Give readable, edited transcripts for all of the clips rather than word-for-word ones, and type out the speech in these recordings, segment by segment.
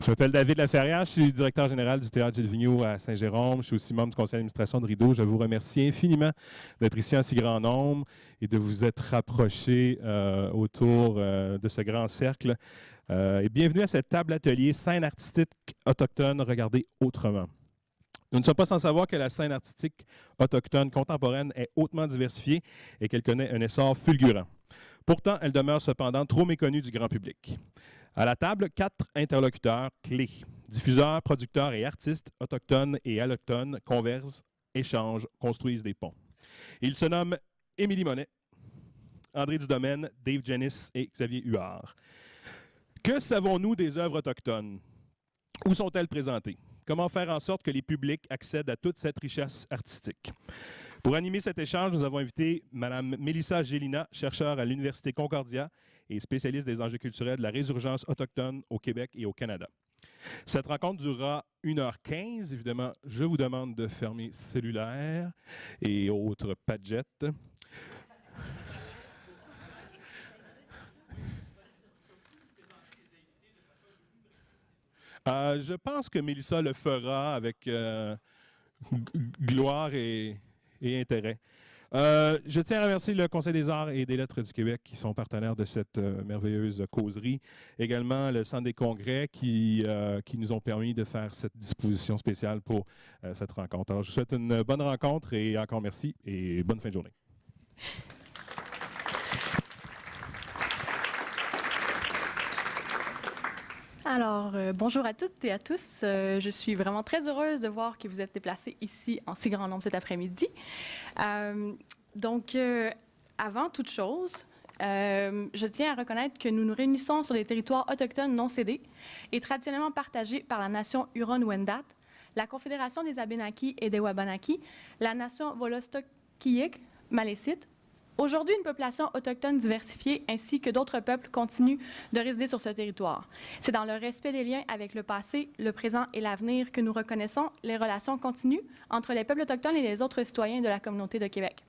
Je m'appelle David Laferrière, je suis directeur général du Théâtre Gilles Vigneault à Saint-Jérôme. Je suis aussi membre du conseil d'administration de Rideau. Je vous remercie infiniment d'être ici en si grand nombre et de vous être rapprochés autour de ce grand cercle. Et bienvenue à cette table atelier scène artistique autochtone regardée autrement. Nous ne sommes pas sans savoir que la scène artistique autochtone contemporaine est hautement diversifiée et qu'elle connaît un essor fulgurant. Pourtant, elle demeure cependant trop méconnue du grand public. À la table, 4 interlocuteurs clés. Diffuseurs, producteurs et artistes autochtones et allochtones conversent, échangent, construisent des ponts. Ils se nomment Émilie Monet, André Dudomaine, Dave Janis et Xavier Huard. Que savons-nous des œuvres autochtones? Où sont-elles présentées? Comment faire en sorte que les publics accèdent à toute cette richesse artistique? Pour animer cet échange, nous avons invité Mme Mélissa Gélina, chercheure à l'Université Concordia et spécialiste des enjeux culturels de la résurgence autochtone au Québec et au Canada. Cette rencontre durera 1h15. Évidemment, je vous demande de fermer cellulaires et autres padgettes. Je pense que Mélissa le fera avec gloire et intérêt. Je tiens à remercier le Conseil des arts et des lettres du Québec qui sont partenaires de cette merveilleuse causerie. Également le Centre des congrès qui nous ont permis de faire cette disposition spéciale pour cette rencontre. Alors, je vous souhaite une bonne rencontre et encore merci et bonne fin de journée. Alors, bonjour à toutes et à tous. Je suis vraiment très heureuse de voir que vous êtes déplacés ici en si grand nombre cet après-midi. Avant toute chose, je tiens à reconnaître que nous nous réunissons sur des territoires autochtones non cédés et traditionnellement partagés par la nation Huron-Wendat, la Confédération des Abénaquis et des Wabanaki, la nation Wolastoqiyik Malécite. Aujourd'hui, une population autochtone diversifiée ainsi que d'autres peuples continuent de résider sur ce territoire. C'est dans le respect des liens avec le passé, le présent et l'avenir que nous reconnaissons les relations continues entre les peuples autochtones et les autres citoyens de la communauté de Québec.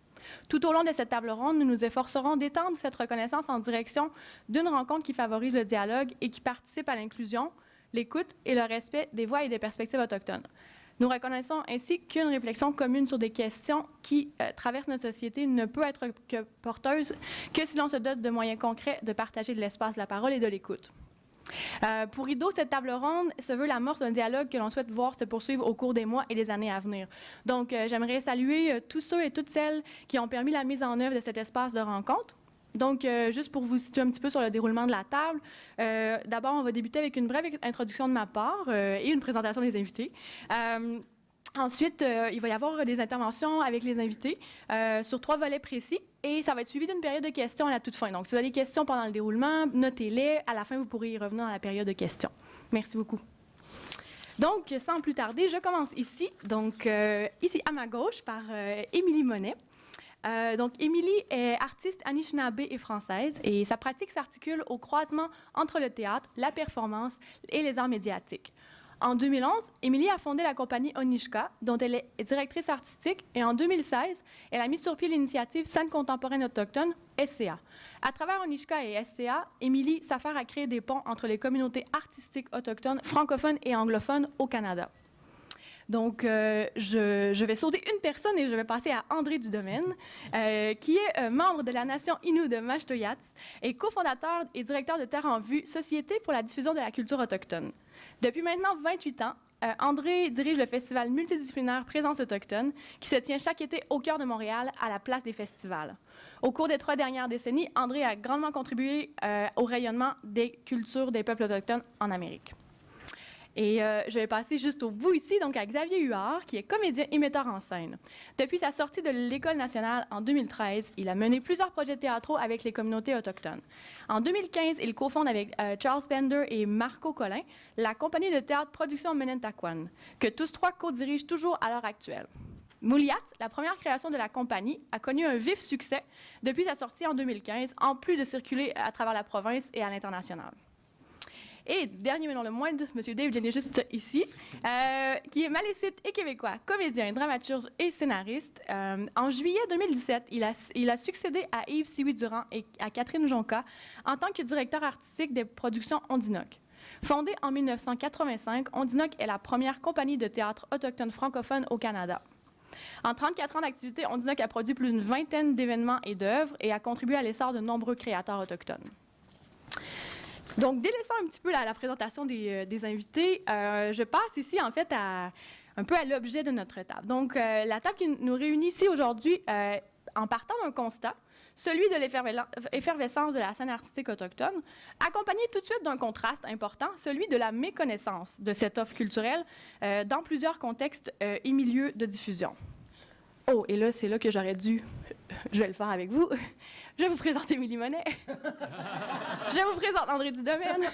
Tout au long de cette table ronde, nous nous efforcerons d'étendre cette reconnaissance en direction d'une rencontre qui favorise le dialogue et qui participe à l'inclusion, l'écoute et le respect des voix et des perspectives autochtones. Nous reconnaissons ainsi qu'une réflexion commune sur des questions qui traversent notre société ne peut être que porteuse que si l'on se dote de moyens concrets de partager de l'espace de la parole et de l'écoute. Pour Rideau, cette table ronde se veut l'amorce d'un dialogue que l'on souhaite voir se poursuivre au cours des mois et des années à venir. Donc, j'aimerais saluer tous ceux et toutes celles qui ont permis la mise en œuvre de cet espace de rencontre. Donc, juste pour vous situer un petit peu sur le déroulement de la table, d'abord, on va débuter avec une brève introduction de ma part et une présentation des invités. Ensuite, il va y avoir des interventions avec les invités sur 3 volets précis et ça va être suivi d'une période de questions à la toute fin. Donc, si vous avez des questions pendant le déroulement, notez-les. À la fin, vous pourrez y revenir dans la période de questions. Merci beaucoup. Donc, sans plus tarder, je commence ici. Donc, ici à ma gauche par Émilie Monet. Donc, Émilie est artiste anishinaabe et française et sa pratique s'articule au croisement entre le théâtre, la performance et les arts médiatiques. En 2011, Émilie a fondé la compagnie Onishka, dont elle est directrice artistique, et en 2016, elle a mis sur pied l'initiative Scène contemporaine autochtone, SCA. À travers Onishka et SCA, Émilie s'affaire à créer des ponts entre les communautés artistiques autochtones, francophones et anglophones au Canada. Donc, je vais sauter une personne et je vais passer à André Dudomaine, qui est membre de la nation Innu de Mashtoyats et cofondateur et directeur de Terre en Vue, Société pour la diffusion de la culture autochtone. Depuis maintenant 28 ans, André dirige le festival multidisciplinaire Présence autochtone, qui se tient chaque été au cœur de Montréal, à la place des festivals. Au cours des 3 dernières décennies, André a grandement contribué au rayonnement des cultures des peuples autochtones en Amérique. Et je vais passer juste au bout ici, donc à Xavier Huard, qui est comédien et metteur en scène. Depuis sa sortie de l'École nationale en 2013, il a mené plusieurs projets théâtraux avec les communautés autochtones. En 2015, il cofonde avec Charles Bender et Marco Collin la compagnie de théâtre Production Menentaquan, que tous 3 co-dirigent toujours à l'heure actuelle. Mouliat, la première création de la compagnie, a connu un vif succès depuis sa sortie en 2015, en plus de circuler à travers la province et à l'international. Et dernier mais non le moindre, M. Dave Janis, juste ici, qui est malécite et québécois, comédien, dramaturge et scénariste. En juillet 2017, il a succédé à Yves Sioui-Durand et à Catherine Jonca en tant que directeur artistique des productions Ondinoc. Fondée en 1985, Ondinook est la première compagnie de théâtre autochtone francophone au Canada. En 34 ans d'activité, Ondinook a produit plus d'une vingtaine d'événements et d'œuvres et a contribué à l'essor de nombreux créateurs autochtones. Donc, délaissant un petit peu la présentation des invités, je passe ici, en fait, un peu à l'objet de notre table. Donc, la table qui nous réunit ici aujourd'hui, en partant d'un constat, celui de l'effervescence de la scène artistique autochtone, accompagné tout de suite d'un contraste important, celui de la méconnaissance de cette offre culturelle dans plusieurs contextes et milieux de diffusion. Oh, et là, c'est là que j'aurais dû, je vais le faire avec vous, je vais vous présenter Émilie Monet, je vous présente André Dudomaine,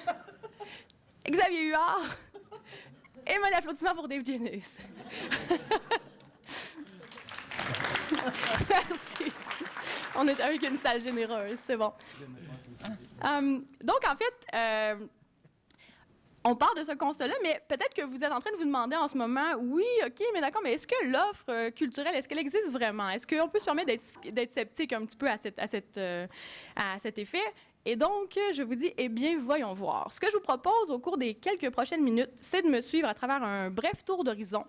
Xavier Huard, et mon applaudissement pour Dave Janus. Merci. On est avec une salle généreuse, c'est bon. Donc, en fait, on part de ce constat-là, mais peut-être que vous êtes en train de vous demander en ce moment, oui, OK, mais d'accord, mais est-ce que l'offre culturelle, est-ce qu'elle existe vraiment? Est-ce qu'on peut se permettre d'être sceptique un petit peu à cet effet? Et donc, je vous dis, eh bien, voyons voir. Ce que je vous propose au cours des quelques prochaines minutes, c'est de me suivre à travers un bref tour d'horizon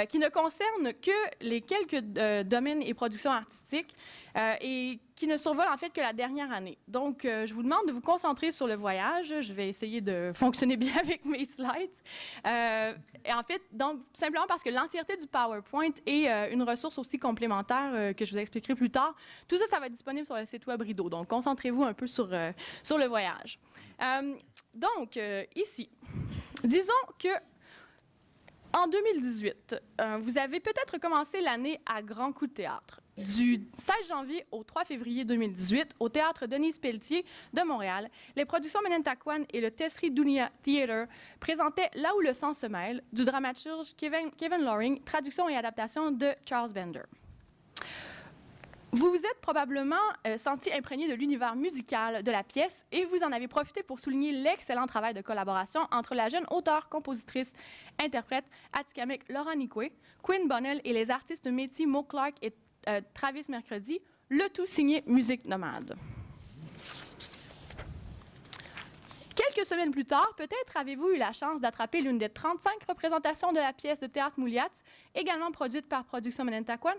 qui ne concerne que les quelques domaines et productions artistiques et qui ne survolent en fait que la dernière année. Donc, je vous demande de vous concentrer sur le voyage. Je vais essayer de fonctionner bien avec mes slides. Et en fait, donc, simplement parce que l'entièreté du PowerPoint est une ressource aussi complémentaire que je vous expliquerai plus tard. Tout ça, ça va être disponible sur le site web Rideau. Donc, concentrez-vous un peu sur le voyage. Donc, ici, disons que en 2018, vous avez peut-être commencé l'année à grands coups de théâtre. Du 16 janvier au 3 février 2018, au Théâtre Denise Pelletier de Montréal, les productions Menentakwan et le Tesserie Dunia Theatre présentaient Là où le sang se mêle, du dramaturge Kevin Loring, traduction et adaptation de Charles Bender. Vous vous êtes probablement senti imprégné de l'univers musical de la pièce et vous en avez profité pour souligner l'excellent travail de collaboration entre la jeune auteure, compositrice, interprète atikamekw Laura Nikwe, Quinn Bonnell et les artistes métis Mo Clark et Travis Mercredi, le tout signé Musique Nomade. Quelques semaines plus tard, peut-être avez-vous eu la chance d'attraper l'une des 35 représentations de la pièce de théâtre Mouliats, également produite par Production Menentakwan.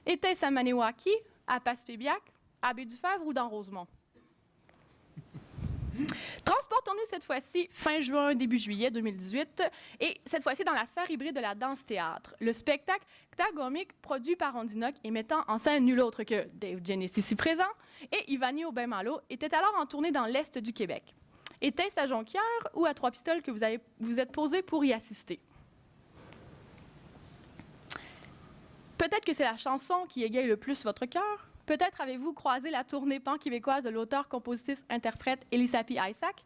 Était-ce à Maniwaki, à Passepébiac, à Baie-du-Fèvre ou dans Rosemont? Transportons-nous cette fois-ci fin juin, début juillet 2018, et cette fois-ci dans la sphère hybride de la danse-théâtre. Le spectacle Ktagomik, produit par Ondinook et mettant en scène nul autre que Dave Janus ici présent, et Ivani Aubin-Malo, était alors en tournée dans l'Est du Québec. Était-ce à Jonquière ou à Trois-Pistoles que vous êtes posé pour y assister? Peut-être que c'est la chanson qui égaye le plus votre cœur. Peut-être avez-vous croisé la tournée pan-québécoise de l'auteur, compositrice, interprète Elisapi Isaac.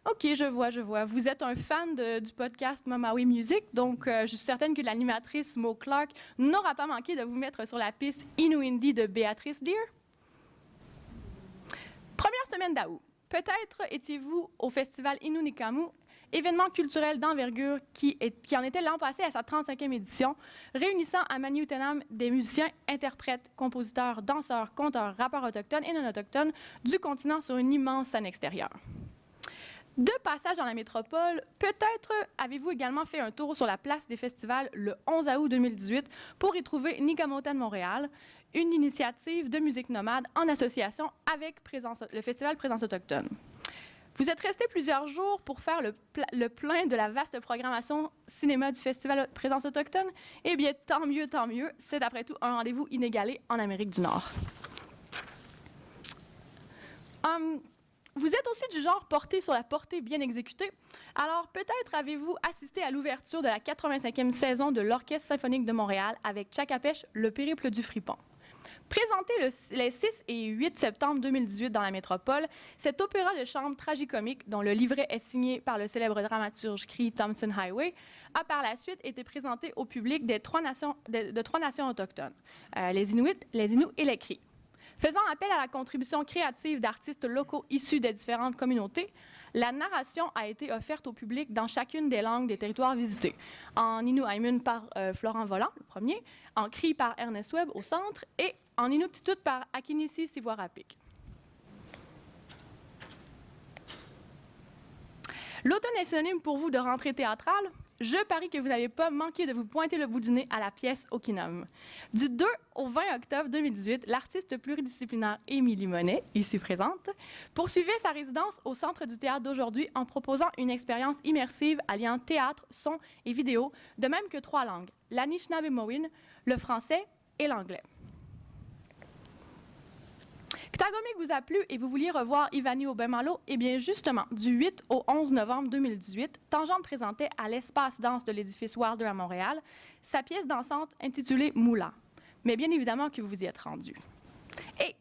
OK, je vois. Vous êtes un fan du podcast Mamawi Music, donc je suis certaine que l'animatrice Mo Clark n'aura pas manqué de vous mettre sur la piste Inuindi de Béatrice Deer. Première semaine d'août. Peut-être étiez-vous au festival Inunikamu, événement culturel d'envergure qui en était l'an passé à sa 35e édition, réunissant à Manioutenam des musiciens, interprètes, compositeurs, danseurs, conteurs, rappeurs autochtones et non autochtones du continent sur une immense scène extérieure. De passage dans la métropole, peut-être avez-vous également fait un tour sur la place des festivals le 11 août 2018 pour y trouver Nikamoten Montréal, une initiative de musique nomade en association avec le Festival Présence Autochtone. Vous êtes resté plusieurs jours pour faire le plein de la vaste programmation cinéma du Festival Présence Autochtone. Eh bien, tant mieux. C'est après tout un rendez-vous inégalé en Amérique du Nord. Vous êtes aussi du genre porté sur la portée bien exécutée. Alors, peut-être avez-vous assisté à l'ouverture de la 85e saison de l'Orchestre symphonique de Montréal avec Tchakapèche, le périple du fripon. Présenté les 6 et 8 septembre 2018 dans la métropole, cet opéra de chambre tragicomique, dont le livret est signé par le célèbre dramaturge Cree Thompson Highway, a par la suite été présenté au public de trois nations autochtones, les Inuits, les Inuits et les Cris. Faisant appel à la contribution créative d'artistes locaux issus des différentes communautés, la narration a été offerte au public dans chacune des langues des territoires visités. En Inuaimun par Florent Volant, le premier, en Cri par Ernest Webb au centre et en Inuktitut par Akinisi Sivoirapik. L'automne est synonyme pour vous de rentrée théâtrale? Je parie que vous n'avez pas manqué de vous pointer le bout du nez à la pièce Okinum. Du 2 au 20 octobre 2018, l'artiste pluridisciplinaire Émilie Monet, ici présente, poursuivait sa résidence au Centre du théâtre d'aujourd'hui en proposant une expérience immersive alliant théâtre, son et vidéo, de même que 3 langues, l'Anishinaabe-Mowin, le français et l'anglais. Ktagomik vous a plu et vous vouliez revoir Ivani Obemalo? Eh bien, justement, du 8 au 11 novembre 2018, Tangente présentait à l'espace danse de l'édifice Wilder à Montréal sa pièce dansante intitulée Moula. Mais bien évidemment que vous vous y êtes rendu. Et,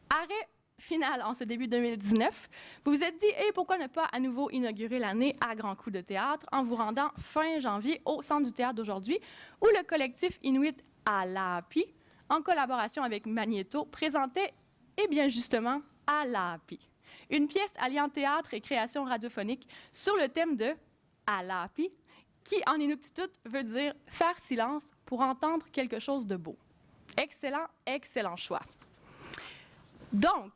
arrêt final en ce début 2019, vous vous êtes dit, pourquoi ne pas à nouveau inaugurer l'année à grands coups de théâtre en vous rendant fin janvier au Centre du théâtre d'aujourd'hui, où le collectif Inuit Alaapi, en collaboration avec Magnéto, présentait, bien justement, Alaapi, une pièce alliant théâtre et création radiophonique sur le thème de Alaapi, qui en Inuktitut veut dire « faire silence pour entendre quelque chose de beau ». Excellent, excellent choix. Donc,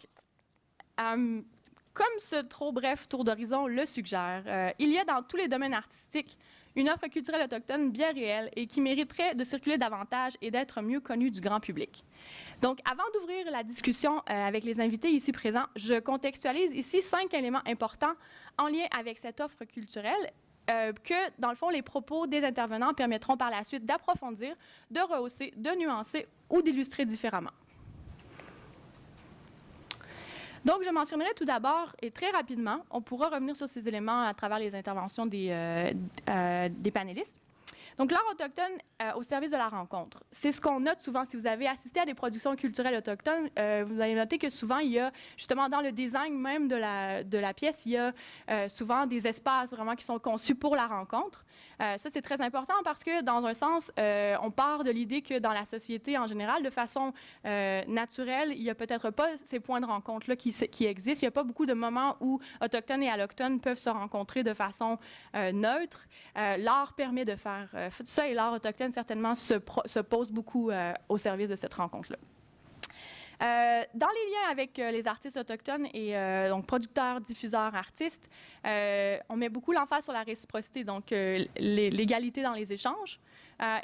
comme ce trop bref tour d'horizon le suggère, il y a dans tous les domaines artistiques une offre culturelle autochtone bien réelle et qui mériterait de circuler davantage et d'être mieux connue du grand public. Donc, avant d'ouvrir la discussion avec les invités ici présents, je contextualise ici 5 éléments importants en lien avec cette offre culturelle que, dans le fond, les propos des intervenants permettront par la suite d'approfondir, de rehausser, de nuancer ou d'illustrer différemment. Donc, je mentionnerai tout d'abord, et très rapidement, on pourra revenir sur ces éléments à travers les interventions des panélistes. Donc, l'art autochtone au service de la rencontre. C'est ce qu'on note souvent. Si vous avez assisté à des productions culturelles autochtones, vous allez noter que souvent, il y a, justement, dans le design même de la pièce, il y a souvent des espaces vraiment qui sont conçus pour la rencontre. Ça, c'est très important parce que, dans un sens, on part de l'idée que dans la société en général, de façon naturelle, il n'y a peut-être pas ces points de rencontre-là qui existent. Il n'y a pas beaucoup de moments où autochtones et allochtones peuvent se rencontrer de façon neutre. L'art permet de faire ça et l'art autochtone, certainement, se pose beaucoup au service de cette rencontre-là. Dans les liens avec les artistes autochtones et donc producteurs, diffuseurs, artistes, on met beaucoup l'emphase sur la réciprocité, donc l'égalité dans les échanges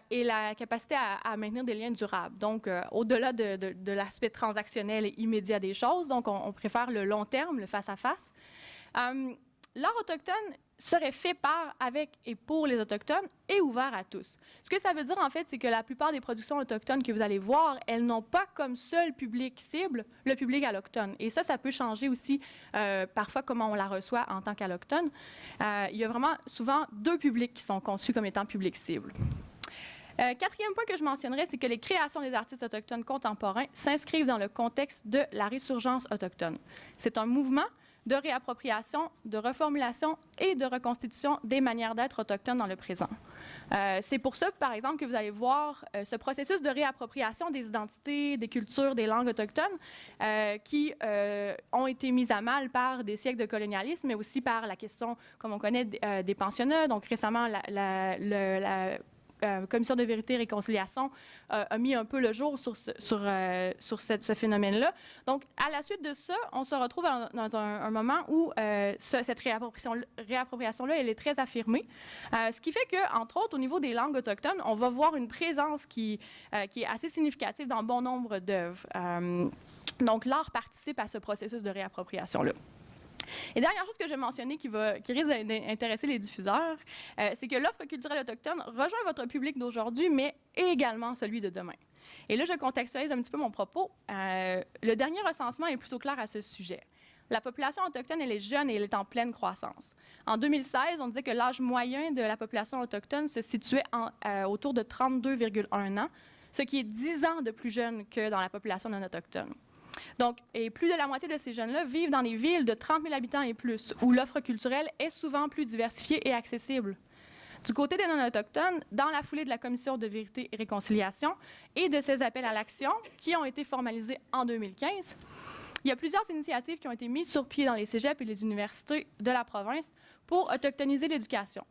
et la capacité à maintenir des liens durables. Donc, au-delà de l'aspect transactionnel et immédiat des choses, donc on préfère le long terme, le face-à-face. L'art autochtone serait fait par, avec et pour les Autochtones et ouvert à tous. Ce que ça veut dire, en fait, c'est que la plupart des productions autochtones que vous allez voir, elles n'ont pas comme seul public cible le public allochtone. Et ça peut changer aussi parfois comment on la reçoit en tant qu'allochtone. Il y a vraiment souvent 2 publics qui sont conçus comme étant public cible. 4e point que je mentionnerai, c'est que les créations des artistes autochtones contemporains s'inscrivent dans le contexte de la résurgence autochtone. C'est un mouvement de réappropriation, de reformulation et de reconstitution des manières d'être autochtones dans le présent. C'est pour ça, par exemple, que vous allez voir ce processus de réappropriation des identités, des cultures, des langues autochtones qui ont été mises à mal par des siècles de colonialisme, mais aussi par la question, comme on connaît, des pensionnats. Donc récemment, la Commission de vérité et réconciliation a mis un peu le jour sur ce phénomène-là. Donc, à la suite de ça, on se retrouve dans un moment où cette réappropriation-là, elle est très affirmée. Ce qui fait qu'entre autres, au niveau des langues autochtones, on va voir une présence qui est assez significative dans bon nombre d'œuvres. Donc, l'art participe à ce processus de réappropriation-là. Et dernière chose que je vais mentionner qui risque d'intéresser les diffuseurs, c'est que l'offre culturelle autochtone rejoint votre public d'aujourd'hui, mais également celui de demain. Et là, je contextualise un petit peu mon propos. Le dernier recensement est plutôt clair à ce sujet. La population autochtone, elle est jeune et elle est en pleine croissance. En 2016, on disait que l'âge moyen de la population autochtone se situait autour de 32,1 ans, ce qui est 10 ans de plus jeune que dans la population non autochtone. Donc, et plus de la moitié de ces jeunes-là vivent dans des villes de 30 000 habitants et plus, où l'offre culturelle est souvent plus diversifiée et accessible. Du côté des non-autochtones, dans la foulée de la Commission de vérité et réconciliation et de ses appels à l'action qui ont été formalisés en 2015, il y a plusieurs initiatives qui ont été mises sur pied dans les cégeps et les universités de la province pour autochtoniser l'éducation.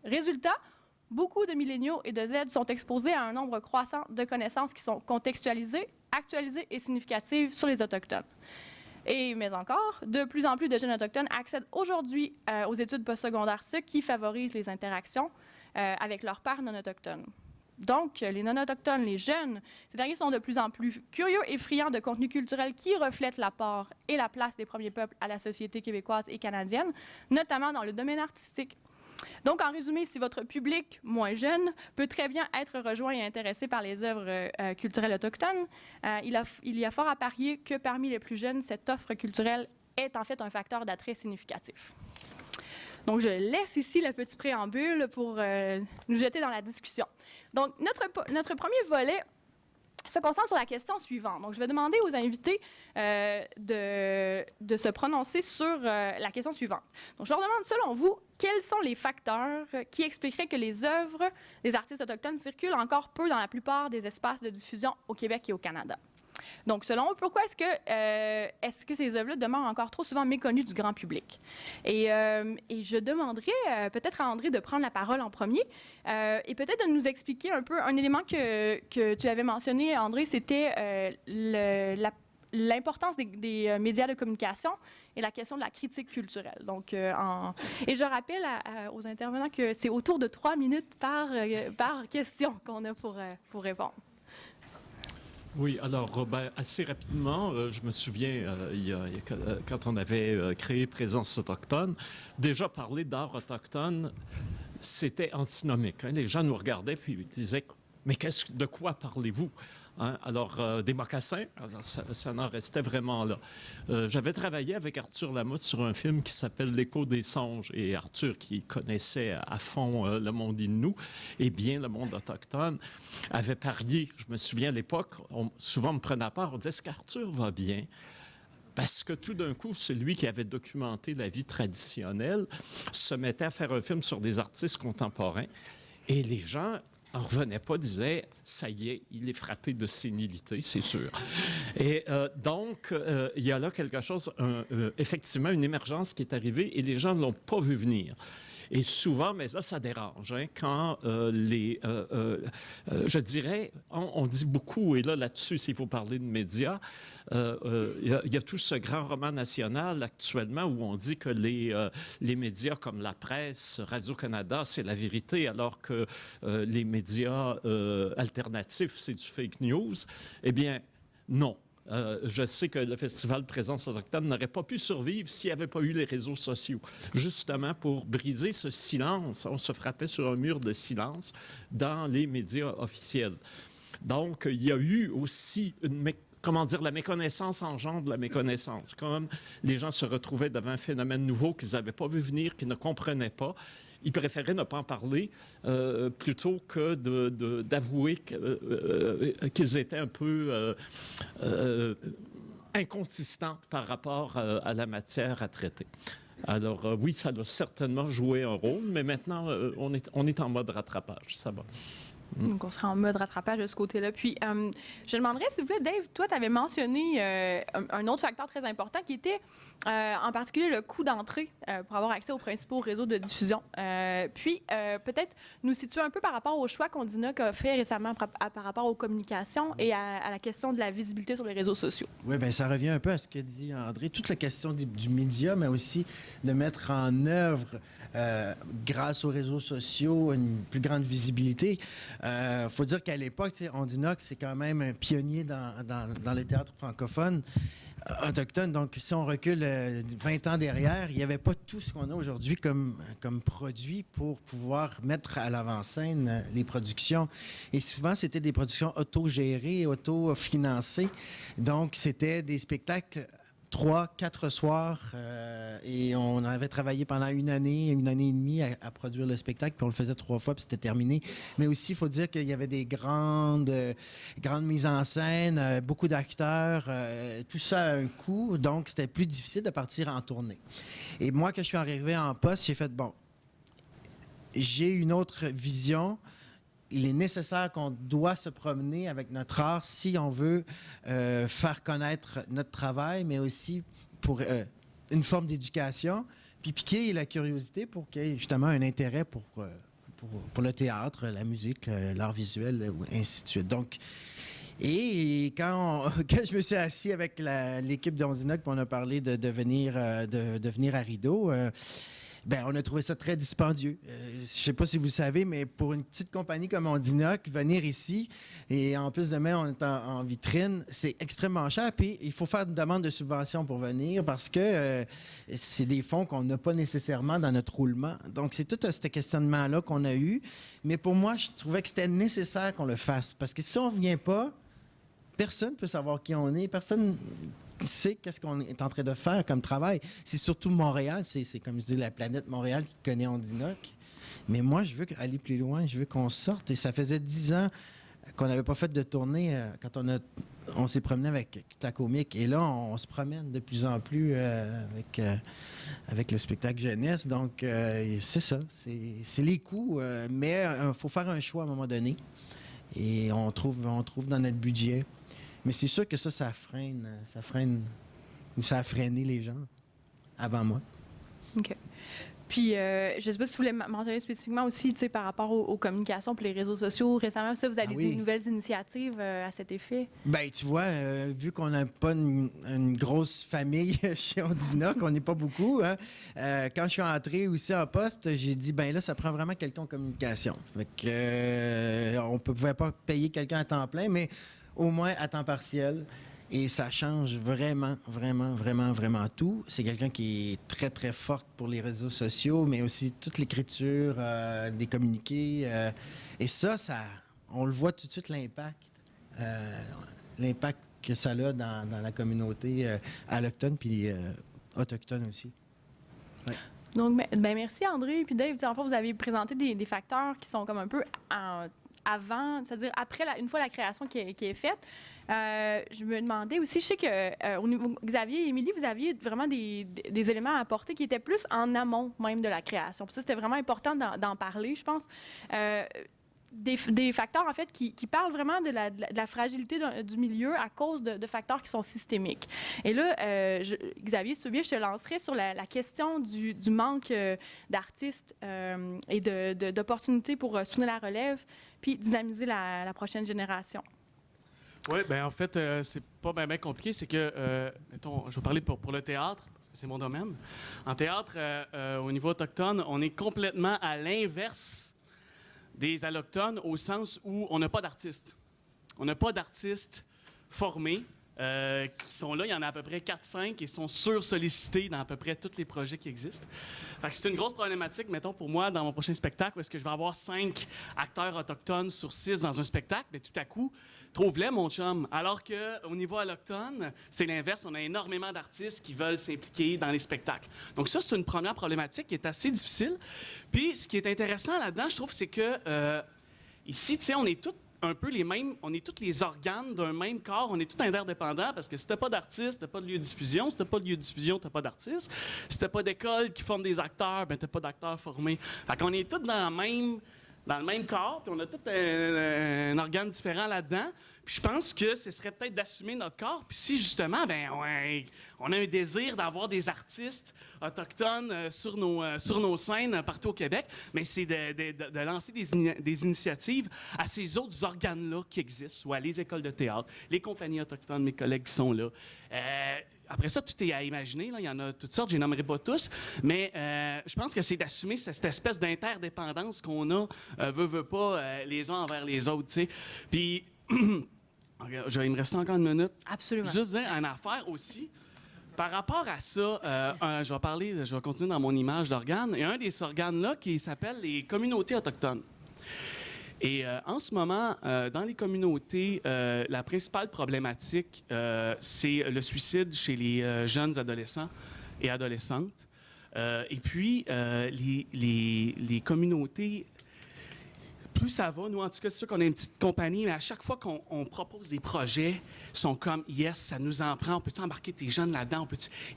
Résultat, beaucoup de milléniaux et de Z sont exposés à un nombre croissant de connaissances qui sont contextualisées, actualisées et significatives sur les Autochtones. Mais encore, de plus en plus de jeunes autochtones accèdent aujourd'hui aux études postsecondaires, ce qui favorise les interactions avec leurs pairs non autochtones. Donc, les non-autochtones, les jeunes, ces derniers sont de plus en plus curieux et friands de contenus culturels qui reflètent l'apport et la place des premiers peuples à la société québécoise et canadienne, notamment dans le domaine artistique. Donc, en résumé, si votre public moins jeune peut très bien être rejoint et intéressé par les œuvres culturelles autochtones, il y a fort à parier que parmi les plus jeunes, cette offre culturelle est en fait un facteur d'attrait significatif. Donc, je laisse ici le petit préambule pour nous jeter dans la discussion. Donc, notre premier volet se concentre sur la question suivante. Donc, je vais demander aux invités de se prononcer sur la question suivante. Donc, je leur demande, selon vous, quels sont les facteurs qui expliqueraient que les œuvres des artistes autochtones circulent encore peu dans la plupart des espaces de diffusion au Québec et au Canada? Donc, selon eux, pourquoi est-ce que ces œuvres-là demeurent encore trop souvent méconnues du grand public? Et je demanderais peut-être à André de prendre la parole en premier et peut-être de nous expliquer un peu un élément que tu avais mentionné, André, c'était l'importance des médias de communication et la question de la critique culturelle. Donc, et je rappelle aux intervenants que c'est autour de 3 minutes par question qu'on a pour répondre. Oui, alors assez rapidement, je me souviens, quand on avait créé Présence autochtone, déjà parler d'art autochtone, c'était antinomique. Hein? Les gens nous regardaient puis ils disaient « Mais de quoi parlez-vous? » Hein? Alors, des mocassins, alors ça en restait vraiment là. J'avais travaillé avec Arthur Lamotte sur un film qui s'appelle L'Écho des songes. Et Arthur, qui connaissait à fond le monde Innu et bien le monde autochtone, avait parié. Je me souviens à l'époque, souvent on me prenait à part, on disait « Est-ce qu'Arthur va bien? » Parce que tout d'un coup, celui qui avait documenté la vie traditionnelle se mettait à faire un film sur des artistes contemporains. Et les gens on ne revenait pas, disait « ça y est, il est frappé de sénilité, c'est sûr ». Et donc, il y a là quelque chose, effectivement, une émergence qui est arrivée et les gens ne l'ont pas vu venir. Et souvent, mais ça dérange, hein, quand je dirais, on dit beaucoup, et là-dessus, s'il faut parler de médias, il y a tout ce grand roman national actuellement où on dit que les médias comme la presse, Radio-Canada, c'est la vérité, alors que les médias alternatifs, c'est du fake news. Eh bien, non. Je sais que le Festival Présence autochtone n'aurait pas pu survivre s'il n'y avait pas eu les réseaux sociaux. Justement, pour briser ce silence, on se frappait sur un mur de silence dans les médias officiels. Donc, il y a eu aussi la méconnaissance engendre la méconnaissance. Comme les gens se retrouvaient devant un phénomène nouveau qu'ils n'avaient pas vu venir, qu'ils ne comprenaient pas, ils préféraient ne pas en parler plutôt que d'avouer qu'ils étaient un peu inconsistants par rapport à la matière à traiter. Alors oui, ça doit certainement jouer un rôle, mais maintenant, on est en mode rattrapage, ça va. Donc, on sera en mode rattrapage de ce côté-là. Puis, je demanderais, s'il vous plaît, Dave, toi, tu avais mentionné un autre facteur très important qui était, en particulier, le coût d'entrée pour avoir accès aux principaux réseaux de diffusion. Puis, peut-être nous situer un peu par rapport au choix qu'Ondina a fait récemment par rapport aux communications et à la question de la visibilité sur les réseaux sociaux. Oui, bien, ça revient un peu à ce que dit André. Toute la question du média, mais aussi de mettre en œuvre, grâce aux réseaux sociaux, une plus grande visibilité. Faut dire qu'à l'époque, Ondina, c'est quand même un pionnier dans le théâtre francophone autochtone. Donc, si on recule 20 ans derrière, il n'y avait pas tout ce qu'on a aujourd'hui comme produit pour pouvoir mettre à l'avant-scène les productions. Et souvent, c'était des productions autogérées, autofinancées. Donc, c'était des spectacles 3-4 soirs et on avait travaillé pendant une année et demie à produire le spectacle, puis on le faisait 3 fois, puis c'était terminé. Mais aussi, il faut dire qu'il y avait des grandes mises en scène, beaucoup d'acteurs, tout ça a un coût, donc c'était plus difficile de partir en tournée. Et moi, quand je suis arrivé en poste, j'ai fait, bon, j'ai une autre vision. Il est nécessaire qu'on doit se promener avec notre art si on veut faire connaître notre travail, mais aussi pour une forme d'éducation, puis piquer la curiosité pour qu'il y ait justement un intérêt pour le théâtre, la musique, l'art visuel, ainsi de suite. Donc, Et quand je me suis assis avec l'équipe d'Ondinoc, puis on a parlé de venir à Rideau, on a trouvé ça très dispendieux. Je ne sais pas si vous savez, mais pour une petite compagnie comme Ondinoc, venir ici, et en plus demain, on est en vitrine, c'est extrêmement cher. Puis il faut faire une demande de subvention pour venir parce que c'est des fonds qu'on n'a pas nécessairement dans notre roulement. Donc, c'est tout ce questionnement-là qu'on a eu. Mais pour moi, je trouvais que c'était nécessaire qu'on le fasse. Parce que si on ne vient pas, personne ne peut savoir qui on est. Personne sait qu'est-ce qu'on est en train de faire comme travail. C'est surtout Montréal. C'est comme je dis, la planète Montréal qui connaît Ondinoc. Mais moi, je veux aller plus loin. Je veux qu'on sorte. Et ça faisait 10 ans qu'on n'avait pas fait de tournée quand on s'est promené avec Tacomic. Et là, on se promène de plus en plus avec le spectacle jeunesse. Donc, c'est ça. C'est les coûts. Mais il faut faire un choix à un moment donné. Et on trouve dans notre budget. Mais c'est sûr que ça freine, ou ça a freiné les gens avant moi. OK. Puis, je ne sais pas si vous voulez mentionner spécifiquement aussi, tu sais, par rapport aux communications et les réseaux sociaux. Récemment, ça, vous avez des nouvelles initiatives à cet effet? Bien, tu vois, vu qu'on n'a pas une grosse famille chez Ondinoc, on n'est pas beaucoup, hein, quand je suis entré aussi en poste, j'ai dit, là, ça prend vraiment quelqu'un en communication. Fait que, on ne pouvait pas payer quelqu'un à temps plein, mais au moins à temps partiel. Et ça change vraiment, vraiment, vraiment, vraiment tout. C'est quelqu'un qui est très, très forte pour les réseaux sociaux, mais aussi toute l'écriture, des communiqués. Et ça, on le voit tout de suite, l'impact que ça a dans la communauté allochtone puis autochtone aussi. Ouais. Donc, merci André. Puis Dave, en fait, vous avez présenté des facteurs qui sont comme un peu avant, c'est-à-dire après, une fois la création qui est faite. Je me demandais aussi, je sais que au niveau Xavier et Émilie, vous aviez vraiment des éléments à apporter qui étaient plus en amont même de la création. Puis ça, c'était vraiment important d'en parler, je pense. Des facteurs, en fait, qui parlent vraiment de la fragilité du milieu à cause de facteurs qui sont systémiques. Et là, Xavier, si tu veux bien, je te lancerai sur la question du manque d'artistes et d'opportunités pour soutenir la relève puis dynamiser la prochaine génération. Oui, en fait, c'est pas bien compliqué. C'est que, mettons, je vais parler pour le théâtre, parce que c'est mon domaine. En théâtre, au niveau autochtone, on est complètement à l'inverse des allochtones au sens où on n'a pas d'artistes. On n'a pas d'artistes formés qui sont là. Il y en a à peu près 4-5 et sont sursollicités dans à peu près tous les projets qui existent. Fait que c'est une grosse problématique, mettons, pour moi, dans mon prochain spectacle, où est-ce que je vais avoir 5 acteurs autochtones sur 6 dans un spectacle, mais tout à coup, trouve-les, mon chum. Alors qu'au niveau allochtone, c'est l'inverse. On a énormément d'artistes qui veulent s'impliquer dans les spectacles. Donc ça, c'est une première problématique qui est assez difficile. Puis, ce qui est intéressant là-dedans, je trouve, c'est que ici, tu sais, on est tous un peu les mêmes, on est tous les organes d'un même corps, on est tous interdépendants parce que si t'as pas d'artiste, t'as pas de lieu de diffusion, si t'as pas de lieu de diffusion, t'as pas d'artiste, si t'as pas d'école qui forme des acteurs, t'as pas d'acteurs formés. Fait qu'on est tous dans le même corps, puis on a tous un organe différent là-dedans. Puis je pense que ce serait peut-être d'assumer notre corps. Puis si, justement, on a un désir d'avoir des artistes autochtones sur nos scènes partout au Québec, mais c'est de lancer des initiatives à ces autres organes-là qui existent, soit les écoles de théâtre, les compagnies autochtones, mes collègues qui sont là. Après ça, tout est à imaginer. Là. Il y en a toutes sortes, je les nommerai pas tous. Mais je pense que c'est d'assumer cette espèce d'interdépendance qu'on a, veut pas, les uns envers les autres. T'sais. Puis, il me reste encore une minute. Absolument. Juste dire une affaire aussi. Par rapport à ça, je vais continuer dans mon image d'organe. Il y a un des organes-là qui s'appelle les communautés autochtones. Et en ce moment, dans les communautés, la principale problématique, c'est le suicide chez les jeunes adolescents et adolescentes. Et puis, les communautés, plus ça va, nous, en tout cas, c'est sûr qu'on est une petite compagnie, mais à chaque fois qu'on propose des projets, ils sont comme « Yes, ça nous en prend, on peut-tu embarquer tes jeunes là-dedans?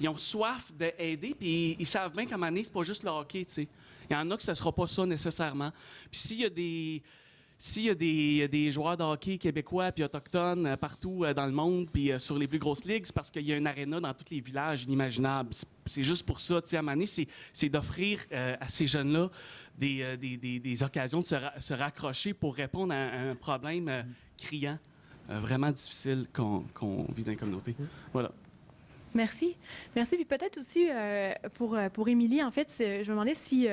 Ils ont soif d'aider, puis ils savent bien qu'à un moment donné, c'est pas juste le hockey, tu sais. Il y en a que ce ne sera pas ça nécessairement. Puis s'il y a des joueurs de hockey québécois puis autochtones partout dans le monde puis sur les plus grosses ligues, c'est parce qu'il y a une aréna dans tous les villages inimaginables. C'est juste pour ça, tu sais, à un moment donné, c'est d'offrir à ces jeunes-là des occasions de se raccrocher pour répondre à un problème criant vraiment difficiles qu'on vit dans les communautés. Voilà. Merci. Merci. Puis peut-être aussi pour Émilie, en fait, je me demandais si,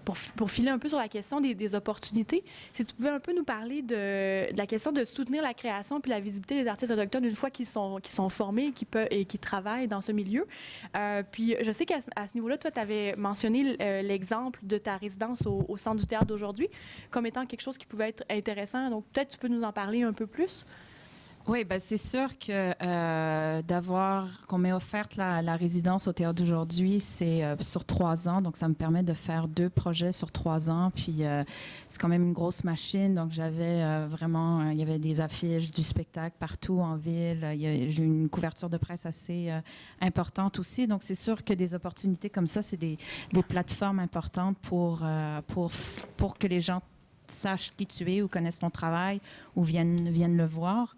pour filer un peu sur la question des opportunités, si tu pouvais un peu nous parler de la question de soutenir la création puis la visibilité des artistes autochtones une fois qu'ils sont formés et qui travaillent dans ce milieu. Puis je sais qu'à ce niveau-là, toi, tu avais mentionné l'exemple de ta résidence au Centre du théâtre d'aujourd'hui comme étant quelque chose qui pouvait être intéressant. Donc peut-être tu peux nous en parler un peu plus? Oui, ben c'est sûr que qu'on m'ait offerte la résidence au théâtre d'aujourd'hui, c'est sur 3 ans, donc ça me permet de faire 2 projets sur 3 ans, puis c'est quand même une grosse machine, donc j'avais vraiment, il y avait des affiches du spectacle partout en ville, j'ai eu une couverture de presse assez importante aussi, donc c'est sûr que des opportunités comme ça, c'est des plateformes importantes pour que les gens sachent qui tu es ou connaissent ton travail ou viennent le voir.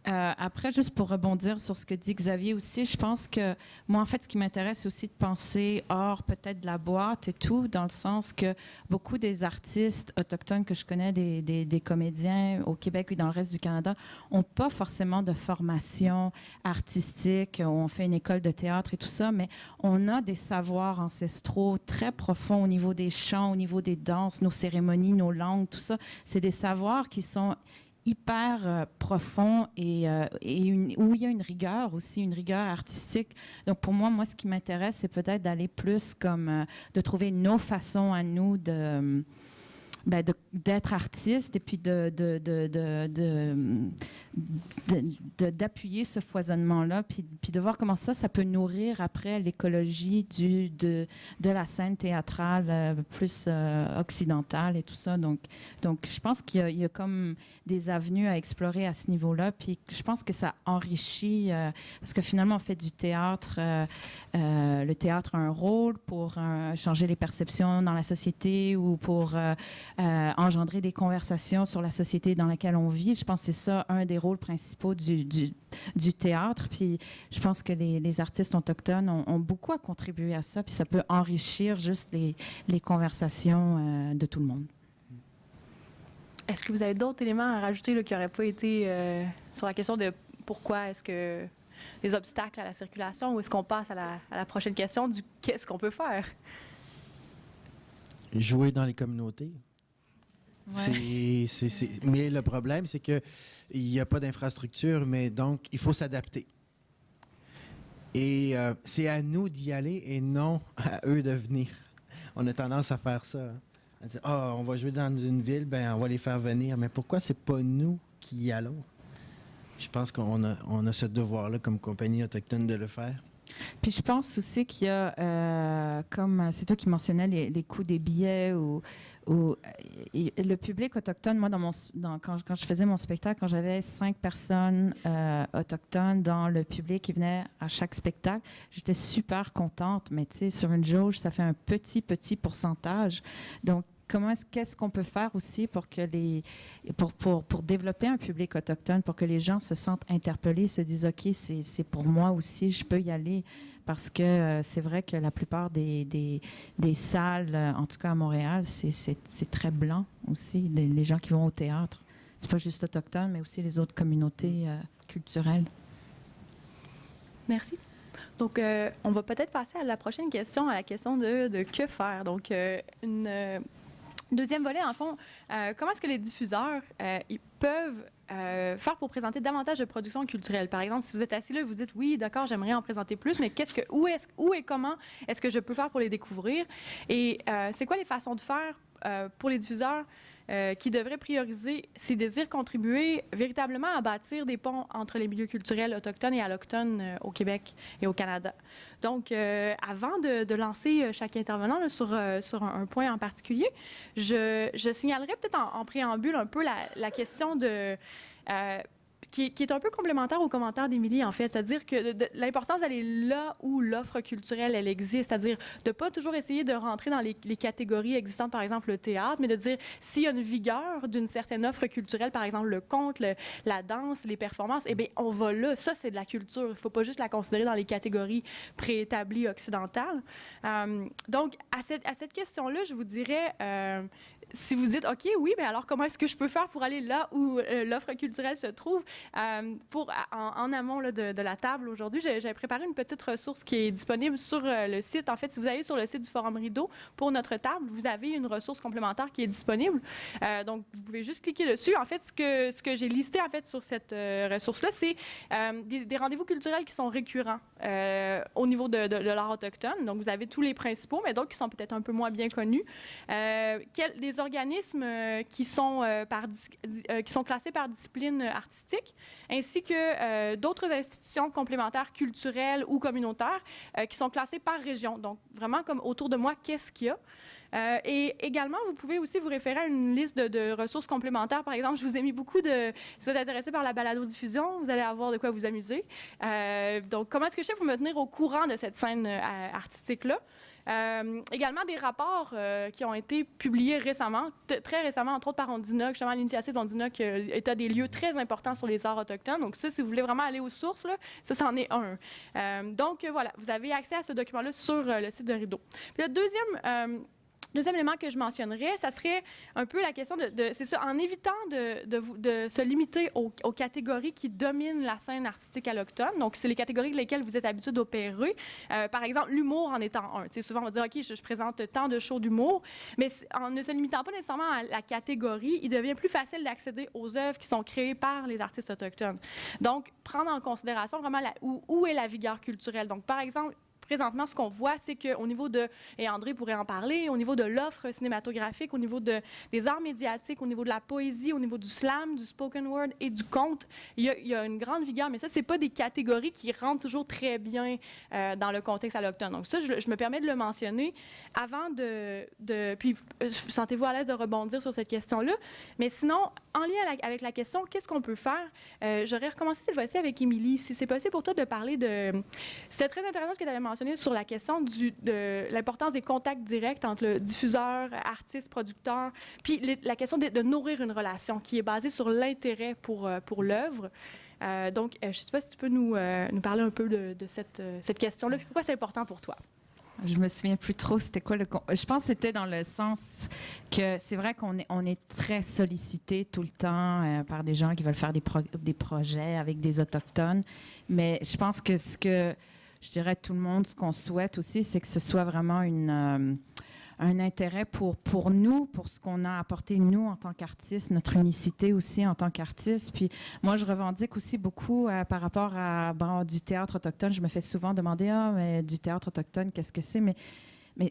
Après, juste pour rebondir sur ce que dit Xavier aussi, je pense que moi, en fait, ce qui m'intéresse, c'est aussi de penser hors peut-être de la boîte et tout, dans le sens que beaucoup des artistes autochtones que je connais, des comédiens au Québec et dans le reste du Canada, n'ont pas forcément de formation artistique, on fait une école de théâtre et tout ça, mais on a des savoirs ancestraux très profonds au niveau des chants, au niveau des danses, nos cérémonies, nos langues, tout ça. C'est des savoirs qui sont hyper profond et où il y a une rigueur aussi, une rigueur artistique. Donc pour moi, ce qui m'intéresse, c'est peut-être d'aller plus comme de trouver nos façons à nous d'être artiste et puis d'appuyer ce foisonnement-là, puis de voir comment ça peut nourrir après l'écologie de la scène théâtrale plus occidentale et tout ça. Donc je pense qu'il y a comme des avenues à explorer à ce niveau-là, puis je pense que ça enrichit, parce que finalement, on fait du théâtre. Le théâtre a un rôle pour changer les perceptions dans la société ou pour engendrer des conversations sur la société dans laquelle on vit. Je pense que c'est ça un des rôles principaux du théâtre. Puis je pense que les artistes autochtones ont beaucoup à contribuer à ça. Puis ça peut enrichir juste les conversations de tout le monde. Est-ce que vous avez d'autres éléments à rajouter là, qui n'auraient pas été sur la question de pourquoi est-ce que les obstacles à la circulation, ou est-ce qu'on passe à la prochaine question du qu'est-ce qu'on peut faire? Jouer dans les communautés. Ouais. Mais le problème, c'est qu'il n'y a pas d'infrastructure, mais donc il faut s'adapter. Et c'est à nous d'y aller et non à eux de venir. On a tendance à faire ça. Hein. À dire, on va jouer dans une ville, on va les faire venir. Mais pourquoi c'est pas nous qui y allons? Je pense qu'on a ce devoir-là comme compagnie autochtone de le faire. Puis je pense aussi qu'il y a, comme c'est toi qui mentionnais les coûts des billets ou le public autochtone. Moi, quand je faisais mon spectacle, quand j'avais 5 personnes autochtones dans le public qui venaient à chaque spectacle, j'étais super contente. Mais tu sais, sur une jauge, ça fait un petit pourcentage. Donc, qu'est-ce qu'on peut faire aussi pour développer un public autochtone, pour que les gens se sentent interpellés, se disent OK, c'est pour moi aussi, je peux y aller, parce que c'est vrai que la plupart des salles, en tout cas à Montréal, c'est très blanc aussi, les gens qui vont au théâtre. C'est pas juste autochtone, mais aussi les autres communautés culturelles. Donc, on va peut-être passer à la prochaine question, à la question de que faire. Donc, deuxième volet, en fond, comment est-ce que les diffuseurs ils peuvent faire pour présenter davantage de productions culturelles? Par exemple, si vous êtes assis là et vous dites « Oui, d'accord, j'aimerais en présenter plus, mais où et comment est-ce que je peux faire pour les découvrir? » Et c'est quoi les façons de faire pour les diffuseurs qui devraient prioriser s'ils désirent contribuer véritablement à bâtir des ponts entre les milieux culturels autochtones et allochtones au Québec et au Canada. Donc, avant de lancer chaque intervenant là, sur un point en particulier, je signalerais peut-être en préambule un peu la question de qui est un peu complémentaire au commentaire d'Émilie, en fait. C'est-à-dire que l'importance d'aller là où l'offre culturelle, elle existe. C'est-à-dire de ne pas toujours essayer de rentrer dans les catégories existantes, par exemple le théâtre, mais de dire s'il y a une vigueur d'une certaine offre culturelle, par exemple le conte, la danse, les performances, eh bien, on va là. Ça, c'est de la culture. Il ne faut pas juste la considérer dans les catégories préétablies occidentales. Donc, à cette question-là, je vous dirais... si vous dites, OK, oui, mais alors comment est-ce que je peux faire pour aller là où l'offre culturelle se trouve? En amont là, de la table aujourd'hui, j'ai préparé une petite ressource qui est disponible sur le site. En fait, si vous allez sur le site du Forum Rideau, pour notre table, vous avez une ressource complémentaire qui est disponible. Donc, vous pouvez juste cliquer dessus. En fait, ce que j'ai listé en fait, sur cette ressource-là, c'est des rendez-vous culturels qui sont récurrents au niveau de l'art autochtone. Donc, vous avez tous les principaux, mais d'autres qui sont peut-être un peu moins bien connus. Des organismes qui sont classés par discipline artistique, ainsi que d'autres institutions complémentaires culturelles ou communautaires qui sont classées par région. Donc, vraiment, comme autour de moi, qu'est-ce qu'il y a? Et également, vous pouvez aussi vous référer à une liste de ressources complémentaires. Par exemple, je vous ai mis beaucoup de... Si vous êtes intéressé par la balado-diffusion, vous allez avoir de quoi vous amuser. Donc, comment est-ce que je fais pour me tenir au courant de cette scène artistique-là? Également des rapports qui ont été publiés récemment, très récemment, entre autres par Ondina, justement l'initiative d'Ondina qui est à des lieux très importants sur les arts autochtones. Donc ça, si vous voulez vraiment aller aux sources, là, ça, c'en est un. Donc voilà, vous avez accès à ce document-là sur le site de Rideau. Puis le deuxième élément que je mentionnerais, ça serait un peu la question c'est ça, en évitant de se limiter aux catégories qui dominent la scène artistique alloctone. Donc, c'est les catégories avec lesquelles vous êtes habitué d'opérer. Par exemple, l'humour en étant un. Tu sais, souvent, on va dire, OK, je présente tant de shows d'humour, mais en ne se limitant pas nécessairement à la catégorie, il devient plus facile d'accéder aux œuvres qui sont créées par les artistes autochtones. Donc, prendre en considération vraiment où est la vigueur culturelle. Donc, par exemple, présentement, ce qu'on voit, c'est qu'au niveau et André pourrait en parler, au niveau de l'offre cinématographique, au niveau des arts médiatiques, au niveau de la poésie, au niveau du slam, du spoken word et du conte, il y a une grande vigueur, mais ça, c'est pas des catégories qui rentrent toujours très bien dans le contexte alloctone. Donc ça, je me permets de le mentionner avant puis sentez-vous à l'aise de rebondir sur cette question-là. Mais sinon, en lien avec la question, qu'est-ce qu'on peut faire? J'aurais recommencé cette fois-ci avec Émilie. Si c'est possible pour toi de parler c'est très intéressant ce que tu avais mentionné sur la question de l'importance des contacts directs entre le diffuseur, artiste, producteur, puis la question de nourrir une relation qui est basée sur l'intérêt pour l'œuvre. Donc, je ne sais pas si tu peux nous parler un peu de cette question-là, puis pourquoi c'est important pour toi? Je me souviens plus trop c'était quoi je pense que c'était dans le sens que c'est vrai qu'on est très sollicité tout le temps par des gens qui veulent faire des projets avec des autochtones, mais je pense que ce que je dirais tout le monde, ce qu'on souhaite aussi, c'est que ce soit vraiment un intérêt pour nous, pour ce qu'on a apporté nous en tant qu'artistes, notre unicité aussi en tant qu'artistes. Puis moi, je revendique aussi beaucoup par rapport à du théâtre autochtone. Je me fais souvent demander, mais du théâtre autochtone, qu'est-ce que c'est? Mais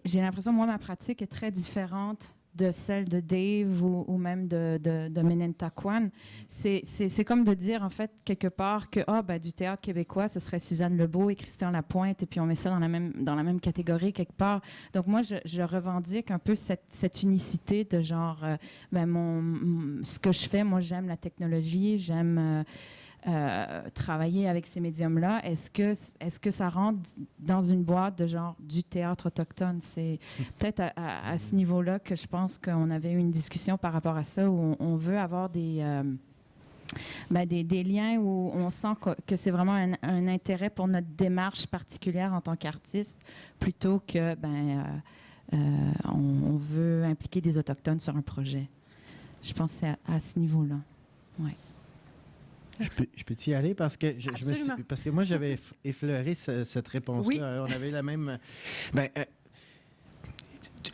j'ai l'impression, moi, ma pratique est très différente de celle de Dave ou même de Menentaquan. C'est comme de dire, en fait, quelque part que du théâtre québécois, ce serait Suzanne Lebeau et Christian Lapointe, et puis on met ça dans la même catégorie quelque part. Donc moi, je revendique un peu cette unicité de genre, ce que je fais, moi, j'aime la technologie, j'aime... travailler avec ces médiums-là, est-ce que ça rentre dans une boîte de genre du théâtre autochtone? C'est peut-être à ce niveau-là que je pense qu'on avait eu une discussion par rapport à ça, où on veut avoir des liens où on sent que c'est vraiment un intérêt pour notre démarche particulière en tant qu'artiste, plutôt que on veut impliquer des Autochtones sur un projet. Je pense que c'est à ce niveau-là. Ouais. Je peux y aller parce que parce que moi j'avais effleuré cette réponse-là. Oui. On avait la même.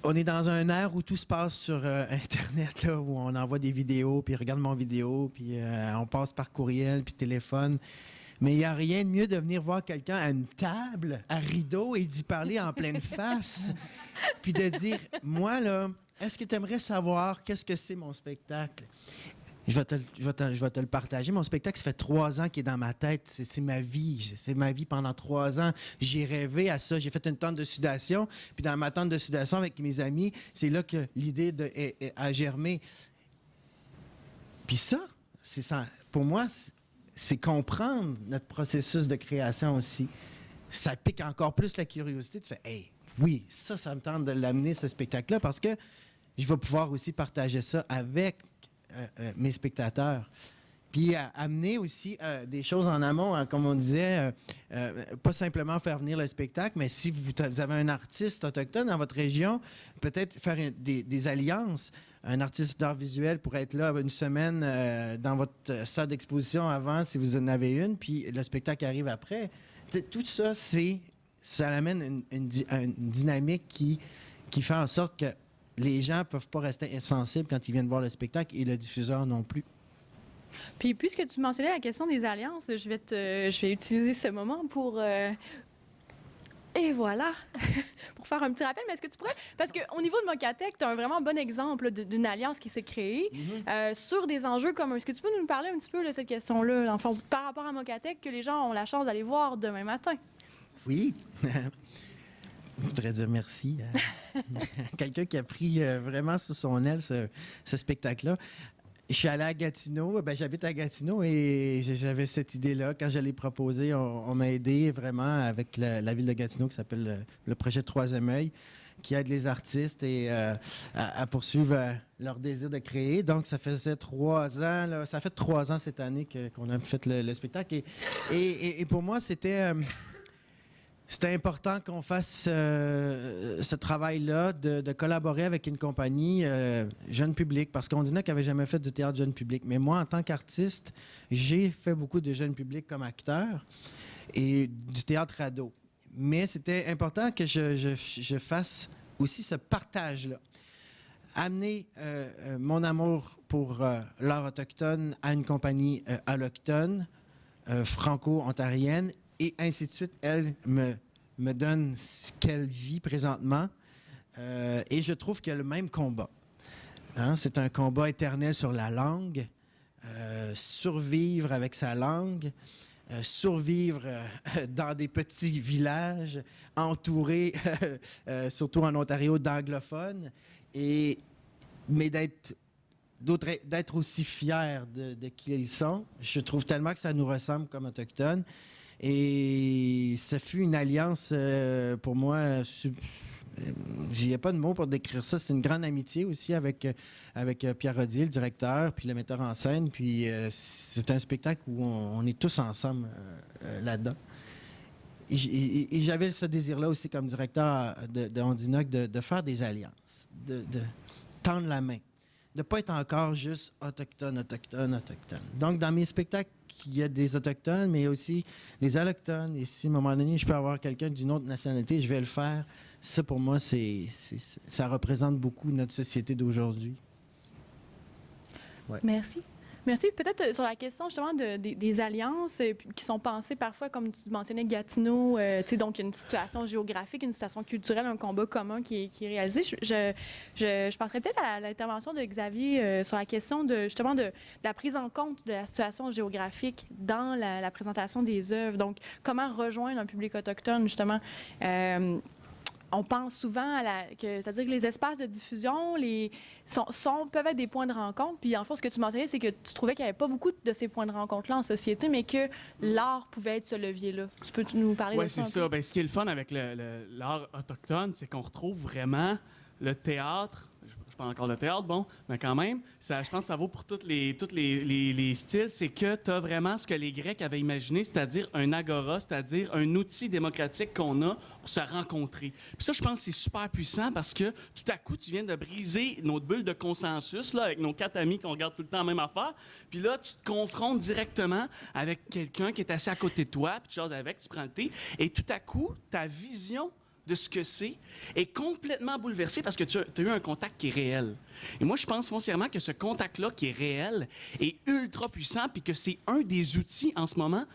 On est dans un ère où tout se passe sur Internet, là, où on envoie des vidéos, puis regarde mon vidéo, puis on passe par courriel, puis téléphone. Mais il n'y a rien de mieux de venir voir quelqu'un à une table, à rideau, et d'y parler en pleine face, puis de dire, moi, là, est-ce que tu aimerais savoir qu'est-ce que c'est mon spectacle? Je vais te le partager. Mon spectacle, ça fait 3 ans qu'il est dans ma tête. C'est ma vie. C'est ma vie pendant 3 ans. J'ai rêvé à ça. J'ai fait une tente de sudation. Puis dans ma tente de sudation avec mes amis, c'est là que l'idée a germé. Puis ça, pour moi, c'est comprendre notre processus de création aussi. Ça pique encore plus la curiosité. Tu fais, hey, oui, ça me tente de l'amener, ce spectacle-là, parce que je vais pouvoir aussi partager ça avec mes spectateurs. Puis amener aussi des choses en amont, hein, comme on disait, pas simplement faire venir le spectacle, mais si vous avez un artiste autochtone dans votre région, peut-être faire des alliances. Un artiste d'art visuel pourrait être là une semaine dans votre salle d'exposition avant, si vous en avez une, puis le spectacle arrive après. Tout ça, ça amène une dynamique qui fait en sorte que les gens ne peuvent pas rester insensibles quand ils viennent voir le spectacle et le diffuseur non plus. Puis, puisque tu mentionnais la question des alliances, je vais utiliser ce moment pour... et voilà, pour faire un petit rappel. Mais est-ce que tu pourrais... Parce qu'au niveau de Mocatec, tu as un vraiment bon exemple d'une alliance qui s'est créée sur des enjeux communs. Est-ce que tu peux nous parler un petit peu de cette question-là, dans le fond, par rapport à Mocatec, que les gens ont la chance d'aller voir demain matin? Oui. Je voudrais dire merci à quelqu'un qui a pris vraiment sous son aile ce spectacle-là. Je suis allé à Gatineau. J'habite à Gatineau et j'avais cette idée-là. Quand je l'ai proposée, on m'a aidé vraiment avec la ville de Gatineau qui s'appelle le projet Troisième œil, qui aide les artistes à poursuivre leur désir de créer. Donc, ça faisait 3 ans. Là, ça fait 3 ans cette année qu'on a fait le spectacle. Et pour moi, c'était important qu'on fasse ce travail-là, de collaborer avec une compagnie jeune public, parce qu'on disait qu'elle n'avait jamais fait du théâtre jeune public. Mais moi, en tant qu'artiste, j'ai fait beaucoup de jeune public comme acteur et du théâtre ado. Mais c'était important que je fasse aussi ce partage-là. Amener mon amour pour l'art autochtone à une compagnie allochtone, franco-ontarienne, et ainsi de suite. Elle me donne ce qu'elle vit présentement. Et je trouve qu'il y a le même combat. Hein? C'est un combat éternel sur la langue. Survivre avec sa langue. Survivre dans des petits villages, entourés, surtout en Ontario, d'anglophones. Mais d'être aussi fiers de qui ils sont. Je trouve tellement que ça nous ressemble comme Autochtones. Et ça fut une alliance, pour moi, j'y ai pas de mots pour décrire ça. C'est une grande amitié aussi avec Pierre Rodier, le directeur, puis le metteur en scène. Puis c'est un spectacle où on est tous ensemble là-dedans. Et j'avais ce désir-là aussi comme directeur de Ondinoc de faire des alliances, de tendre la main, de ne pas être encore juste autochtone. Donc, dans mes spectacles, il y a des Autochtones, mais aussi des Allochtones. Et si, à un moment donné, je peux avoir quelqu'un d'une autre nationalité, je vais le faire. Ça, pour moi, ça représente beaucoup notre société d'aujourd'hui. Ouais. Merci. Merci. Peut-être sur la question justement des alliances qui sont pensées parfois, comme tu mentionnais, Gatineau, donc une situation géographique, une situation culturelle, un combat commun qui est réalisé. Je penserais peut-être à l'intervention de Xavier sur la question de la prise en compte de la situation géographique dans la présentation des œuvres. Donc, comment rejoindre un public autochtone, justement. On pense souvent c'est-à-dire que les espaces de diffusion peuvent être des points de rencontre. Puis en fait, ce que tu mentionnais, c'est que tu trouvais qu'il n'y avait pas beaucoup de ces points de rencontre-là en société, mais que l'art pouvait être ce levier-là. Tu peux nous parler de ça? Oui, c'est ça. Ce qui est le fun avec l'art autochtone, c'est qu'on retrouve vraiment le théâtre. Je parle encore de théâtre, bon, mais quand même, je pense que ça vaut pour tous les styles. C'est que tu as vraiment ce que les Grecs avaient imaginé, c'est-à-dire un agora, c'est-à-dire un outil démocratique qu'on a pour se rencontrer. Puis ça, je pense que c'est super puissant parce que tout à coup, tu viens de briser notre bulle de consensus là, avec nos 4 amis qu'on regarde tout le temps la même affaire. Puis là, tu te confrontes directement avec quelqu'un qui est assis à côté de toi, puis tu jases avec, tu prends le thé, et tout à coup, ta vision de ce que c'est est complètement bouleversé parce que tu as eu un contact qui est réel. Et moi, je pense foncièrement que ce contact-là qui est réel est ultra puissant puis que c'est un des outils en ce moment,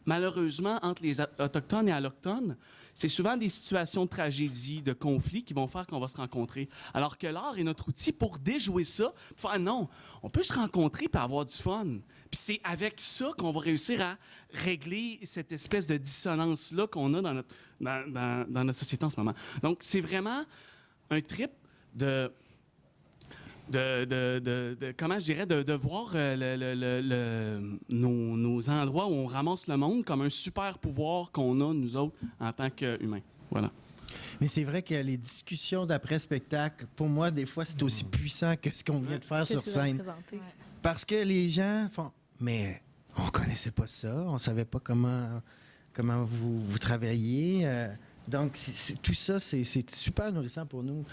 malheureusement, entre les Autochtones et Allochtones. C'est souvent des situations de tragédie, de conflit qui vont faire qu'on va se rencontrer. Alors que l'art est notre outil pour déjouer ça, pour faire non, on peut se rencontrer et avoir du fun. Puis c'est avec ça qu'on va réussir à régler cette espèce de dissonance-là qu'on a dans notre société en ce moment. Donc, c'est vraiment un trip de comment je dirais, de voir nos endroits où on ramasse le monde comme un super pouvoir qu'on a, nous autres, en tant qu'humains. Voilà. Mais c'est vrai que les discussions d'après-spectacle, pour moi, des fois, c'est aussi puissant que ce qu'on vient de faire sur scène. Parce que les gens font « Mais on connaissait pas ça, on savait pas comment vous travaillez. Donc, tout ça, c'est super nourrissant pour nous.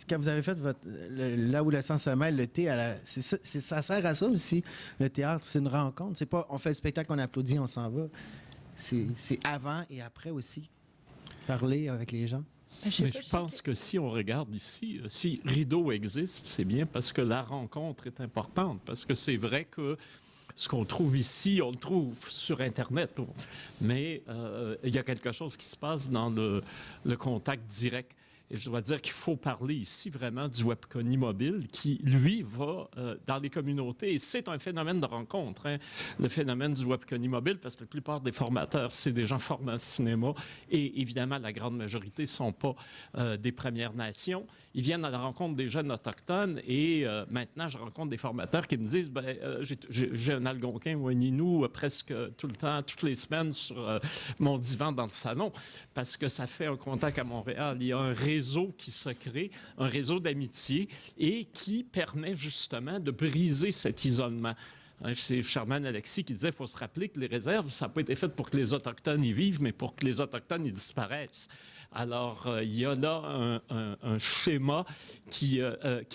Quand vous avez fait là où l'essence se mêle, le thé, ça sert à ça aussi, le théâtre. C'est une rencontre. C'est pas on fait le spectacle, on applaudit, on s'en va. C'est avant et après aussi. Parler avec les gens. Mais je pense que si on regarde ici, si Rideau existe, c'est bien parce que la rencontre est importante. Parce que c'est vrai que ce qu'on trouve ici, on le trouve sur Internet. Mais il y a quelque chose qui se passe dans le contact direct. Et je dois dire qu'il faut parler ici vraiment du webconie mobile qui, lui, va dans les communautés. Et c'est un phénomène de rencontre, hein, le phénomène du webconie mobile, parce que la plupart des formateurs, c'est des gens formés en cinéma. Et évidemment, la grande majorité ne sont pas des Premières Nations. Ils viennent à la rencontre des jeunes autochtones. Et maintenant, je rencontre des formateurs qui me disent j'ai un Algonquin ou un Innu presque tout le temps, toutes les semaines sur mon divan dans le salon, parce que ça fait un contact à Montréal. Il y a un réseau qui se crée, un réseau d'amitié et qui permet justement de briser cet isolement. C'est Sherman Alexis qui disait qu'il faut se rappeler que les réserves, ça n'a pas été fait pour que les Autochtones y vivent, mais pour que les Autochtones y disparaissent. Alors, il y a là un schéma qui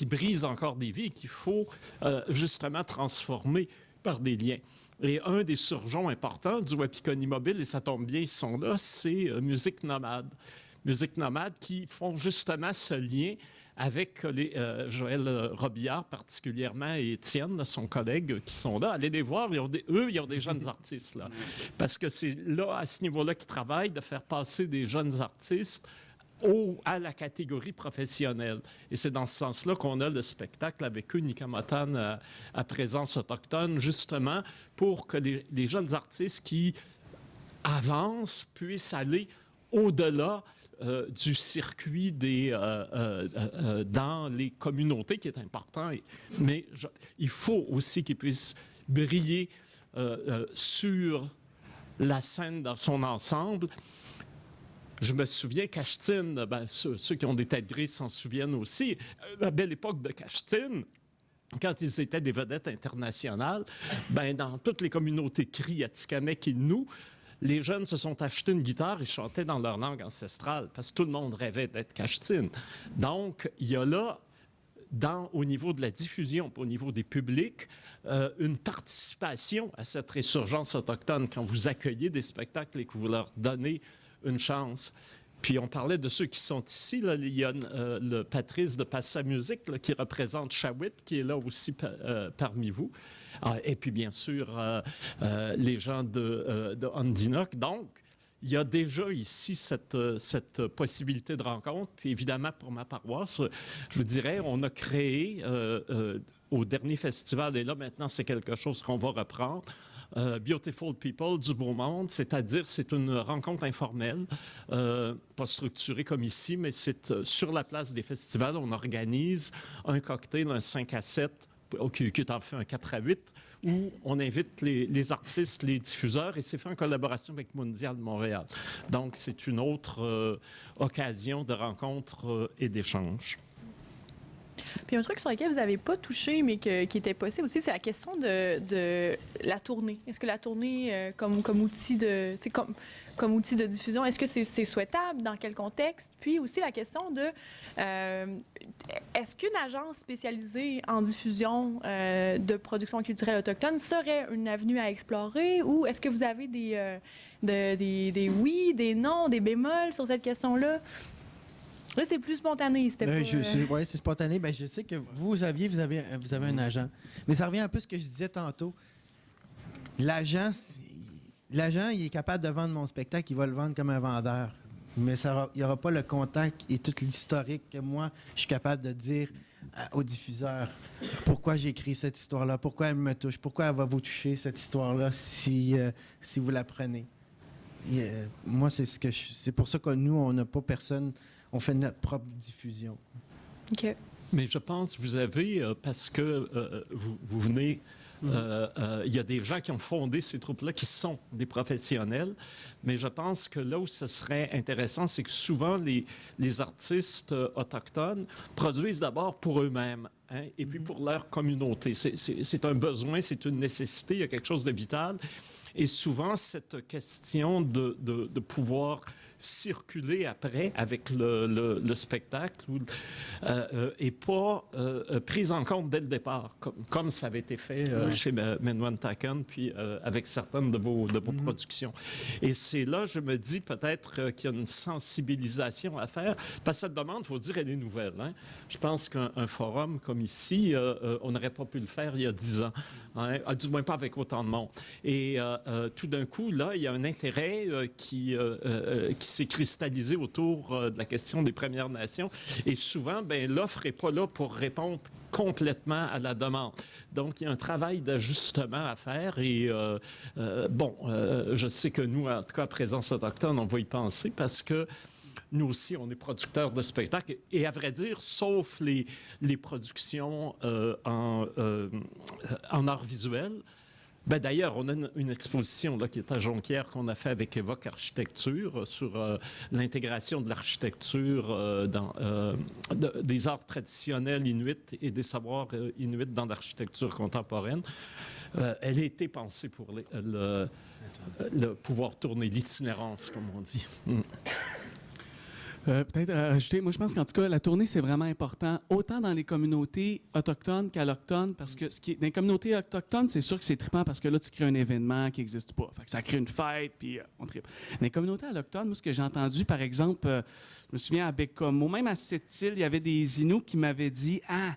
brise encore des vies et qu'il faut justement transformer par des liens. Et un des surgeons importants du webconie mobile, et ça tombe bien, ils sont là, c'est Musique Nomade. Musique Nomade qui font justement ce lien avec Joël Robillard particulièrement et Étienne, son collègue, qui sont là. Allez les voir, ils ont des jeunes artistes. Là. Parce que c'est là, à ce niveau-là, qu'ils travaillent, de faire passer des jeunes artistes à la catégorie professionnelle. Et c'est dans ce sens-là qu'on a le spectacle avec eux, Nikamatan à présence autochtone, justement pour que les jeunes artistes qui avancent puissent aller au-delà du circuit dans les communautés, qui est important. Mais il faut aussi qu'ils puissent briller sur la scène dans son ensemble. Je me souviens, Cachetin, ceux qui ont des têtes grises s'en souviennent aussi, la belle époque de Cachetin, quand ils étaient des vedettes internationales, dans toutes les communautés cri, Atikamekw et nous, les jeunes se sont achetés une guitare et chantaient dans leur langue ancestrale parce que tout le monde rêvait d'être Cachetin. Donc, il y a là, au niveau de la diffusion, au niveau des publics, une participation à cette résurgence autochtone quand vous accueillez des spectacles et que vous leur donnez une chance. Puis on parlait de ceux qui sont ici. Là, il y a le Patrice de Passa Musique qui représente Shawit, qui est là aussi parmi vous. Et puis bien sûr, les gens de Ondinok. Donc, il y a déjà ici cette possibilité de rencontre. Puis évidemment, pour ma paroisse, je vous dirais, on a créé au dernier festival, et là maintenant c'est quelque chose qu'on va reprendre, Beautiful People, du beau monde, c'est-à-dire c'est une rencontre informelle, pas structurée comme ici, mais c'est sur la place des festivals, on organise un cocktail, un 5 à 7, qui est en fait un 4 à 8, où on invite les artistes, les diffuseurs, et c'est fait en collaboration avec Mondial de Montréal. Donc c'est une autre occasion de rencontre et d'échange. Puis un truc sur lequel vous n'avez pas touché, mais qui était possible aussi, c'est la question de la tournée. Est-ce que la tournée, comme outil de, comme outil de diffusion, est-ce que c'est souhaitable? Dans quel contexte? Puis aussi la question de est-ce qu'une agence spécialisée en diffusion de production culturelle autochtone serait une avenue à explorer? Ou est-ce que vous avez des oui, des non, des bémols sur cette question-là? Là, c'est plus spontané. C'était pas... Oui, c'est spontané. Je sais que vous avez un agent. Mais ça revient un peu à ce que je disais tantôt. L'agent, il est capable de vendre mon spectacle, il va le vendre comme un vendeur. Mais il n'y aura pas le contact et tout l'historique que moi, je suis capable de dire au diffuseur pourquoi j'ai écrit cette histoire-là, pourquoi elle me touche, pourquoi elle va vous toucher, cette histoire-là, si vous la prenez. Moi, c'est pour ça que nous, on n'a pas personne... On fait notre propre diffusion. OK. Mais je pense que vous avez, parce que vous venez... il y a des gens qui ont fondé ces troupes-là qui sont des professionnels, mais je pense que là où ce serait intéressant, c'est que souvent les artistes autochtones produisent d'abord pour eux-mêmes, hein, et puis pour leur communauté. C'est un besoin, c'est une nécessité, il y a quelque chose de vital. Et souvent, cette question de pouvoir circuler après avec le spectacle et pas prise en compte dès le départ, comme ça avait été fait chez Menuan Takan, puis avec certaines de vos productions. Et c'est là, je me dis peut-être qu'il y a une sensibilisation à faire, parce que cette demande, il faut dire, elle est nouvelle. Hein? Je pense qu'un forum comme ici, on n'aurait pas pu le faire il y a 10 ans, hein? Du moins pas avec autant de monde. Et tout d'un coup, là, il y a un intérêt qui s'est cristallisé autour de la question des Premières Nations. Et souvent, ben, l'offre n'est pas là pour répondre complètement à la demande. Donc, il y a un travail d'ajustement à faire. Et je sais que nous, en tout cas, à Présence autochtone, on va y penser parce que nous aussi, on est producteurs de spectacles. Et à vrai dire, sauf les productions en art visuel. Ben d'ailleurs, on a une exposition là, qui est à Jonquière qu'on a fait avec Évoque Architecture sur l'intégration de l'architecture des arts traditionnels inuits et des savoirs inuits dans l'architecture contemporaine. Elle a été pensée pour le pouvoir tourner, l'itinérance, comme on dit. Peut-être ajouter, moi je pense qu'en tout cas, la tournée, c'est vraiment important, autant dans les communautés autochtones qu'allochtones, parce que dans les communautés autochtones, c'est sûr que c'est trippant parce que là, tu crées un événement qui n'existe pas. Fait que ça crée une fête, puis on trippe. Dans les communautés allochtones, moi, ce que j'ai entendu, par exemple, je me souviens à Bécomo, même à cette île, il y avait des Inuits qui m'avaient dit « Ah,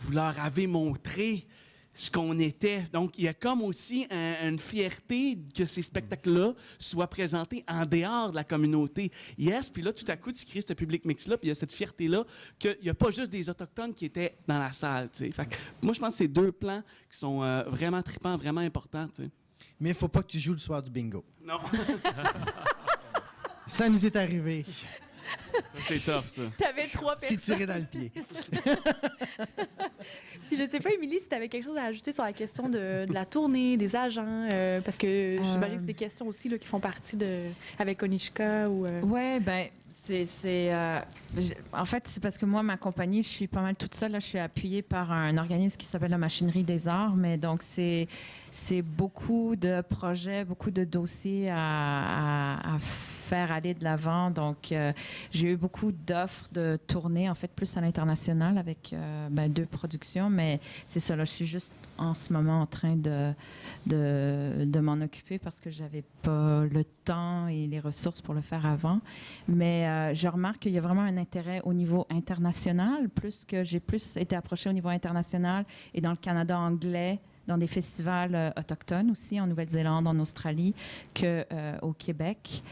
vous leur avez montré ce qu'on était. » Donc, il y a comme aussi une fierté que ces spectacles-là soient présentés en dehors de la communauté. Yes, puis là, tout à coup, tu crées ce public mix-là, puis il y a cette fierté-là qu'il n'y a pas juste des Autochtones qui étaient dans la salle. Fait que, moi, je pense que c'est deux plans qui sont vraiment trippants, vraiment importants. T'sais. Mais il ne faut pas que tu joues le soir du bingo. Non. Ça nous est arrivé. C'est tough, ça. T'avais 3 personnes. C'est tiré dans le pied. Puis je sais pas, Émilie, si tu avais quelque chose à ajouter sur la question de la tournée, des agents, parce que j'imagine que c'est des questions aussi là, qui font partie avec Onishka ou... Oui, bien, en fait, c'est parce que moi, ma compagnie, je suis pas mal toute seule. Là, je suis appuyée par un organisme qui s'appelle la Machinerie des Arts, mais donc c'est beaucoup de projets, beaucoup de dossiers à faire aller de l'avant. Donc, j'ai eu beaucoup d'offres de tournées, en fait, plus à l'international avec 2 productions, mais c'est ça, là, je suis juste en ce moment en train de m'en occuper parce que j'avais pas le temps et les ressources pour le faire avant. Mais je remarque qu'il y a vraiment un intérêt au niveau international, plus que j'ai plus été approchée au niveau international et dans le Canada anglais, dans des festivals autochtones aussi, en Nouvelle-Zélande, en Australie, qu'au Québec.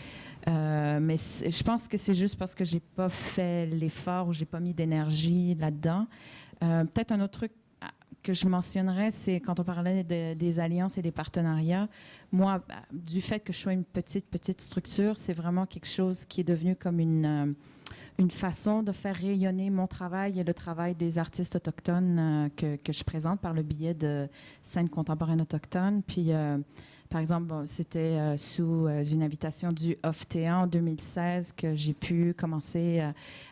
Mais je pense que c'est juste parce que j'ai pas fait l'effort ou j'ai pas mis d'énergie là-dedans. Peut-être un autre truc que je mentionnerais, c'est quand on parlait des alliances et des partenariats. Moi, du fait que je sois une petite structure, c'est vraiment quelque chose qui est devenu comme une façon de faire rayonner mon travail et le travail des artistes autochtones que je présente par le biais de scènes contemporaines autochtones. Puis, par exemple, c'était sous une invitation du OFTEA en 2016 que j'ai pu commencer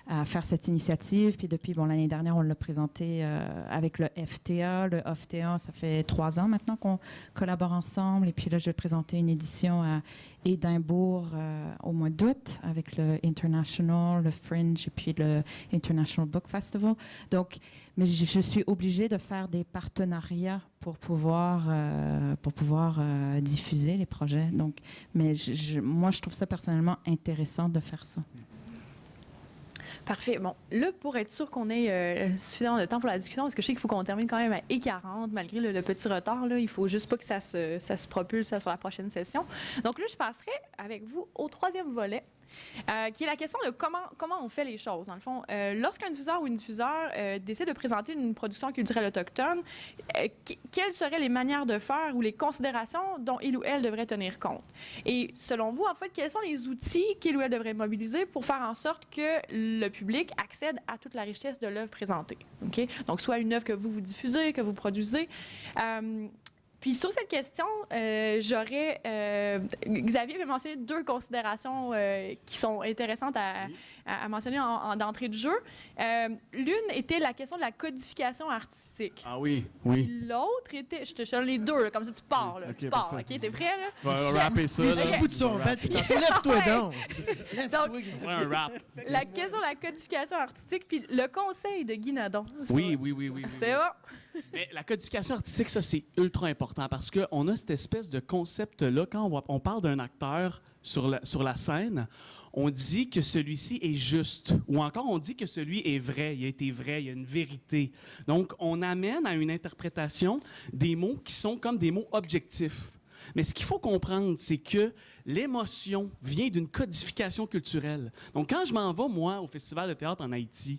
à faire cette initiative. Puis depuis, l'année dernière, on l'a présenté avec le FTA. Le OFTEA, ça fait 3 ans maintenant qu'on collabore ensemble. Et puis là, je vais présenter une édition à Édimbourg au mois d'août avec le International, le Fringe et puis le International Book Festival. Donc, mais je suis obligée de faire des partenariats pour pouvoir diffuser les projets. Donc, mais moi, je trouve ça personnellement intéressant de faire ça. Parfait. Bon, là, pour être sûr qu'on ait suffisamment de temps pour la discussion, parce que je sais qu'il faut qu'on termine quand même à 40, malgré le petit retard, là, il faut juste pas que ça se propulse sur la prochaine session. Donc là, je passerai avec vous au 3e volet, qui est la question de comment on fait les choses. Dans le fond, lorsqu'un diffuseur ou une diffuseur décide de présenter une production culturelle autochtone, quelles seraient les manières de faire ou les considérations dont il ou elle devrait tenir compte? Et selon vous, en fait, quels sont les outils qu'il ou elle devrait mobiliser pour faire en sorte que le public accède à toute la richesse de l'œuvre présentée? Okay? Donc, soit une œuvre que vous diffusez, que vous produisez. Puis sur cette question, Xavier avait mentionné 2 considérations qui sont intéressantes à mentionner d'entrée de jeu. L'une était la question de la codification artistique. Ah oui. L'autre était, je te donne les 2, là, comme ça tu pars. Là, tu pars, OK? T'es prêt? Là? On va rapper ça. Il est sur le bout de son bête, puis lève-toi donc. Lève-toi. Un rap. La question de la codification artistique, puis le conseil de Guy Nadon. Oui. C'est bon. Mais la codification artistique, ça, c'est ultra important parce qu'on a cette espèce de concept-là. Quand on parle d'un acteur sur la scène, on dit que celui-ci est juste. Ou encore, on dit que celui est vrai. Il a été vrai, il y a une vérité. Donc, on amène à une interprétation des mots qui sont comme des mots objectifs. Mais ce qu'il faut comprendre, c'est que l'émotion vient d'une codification culturelle. Donc, quand je m'en vais, moi, au Festival de théâtre en Haïti,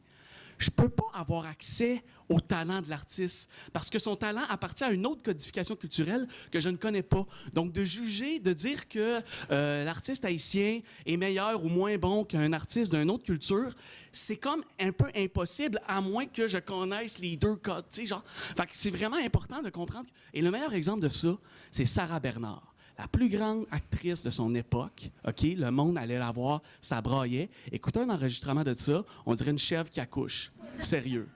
je ne peux pas avoir accès au talent de l'artiste parce que son talent appartient à une autre codification culturelle que je ne connais pas. Donc, de juger, de dire que l'artiste haïtien est meilleur ou moins bon qu'un artiste d'une autre culture, c'est comme un peu impossible à moins que je connaisse les 2 codes. Fait que c'est vraiment important de comprendre. Et le meilleur exemple de ça, c'est Sarah Bernard. La plus grande actrice de son époque, OK? Le monde allait la voir, ça braillait. Écoutez un enregistrement de ça, on dirait une chèvre qui accouche. Sérieux.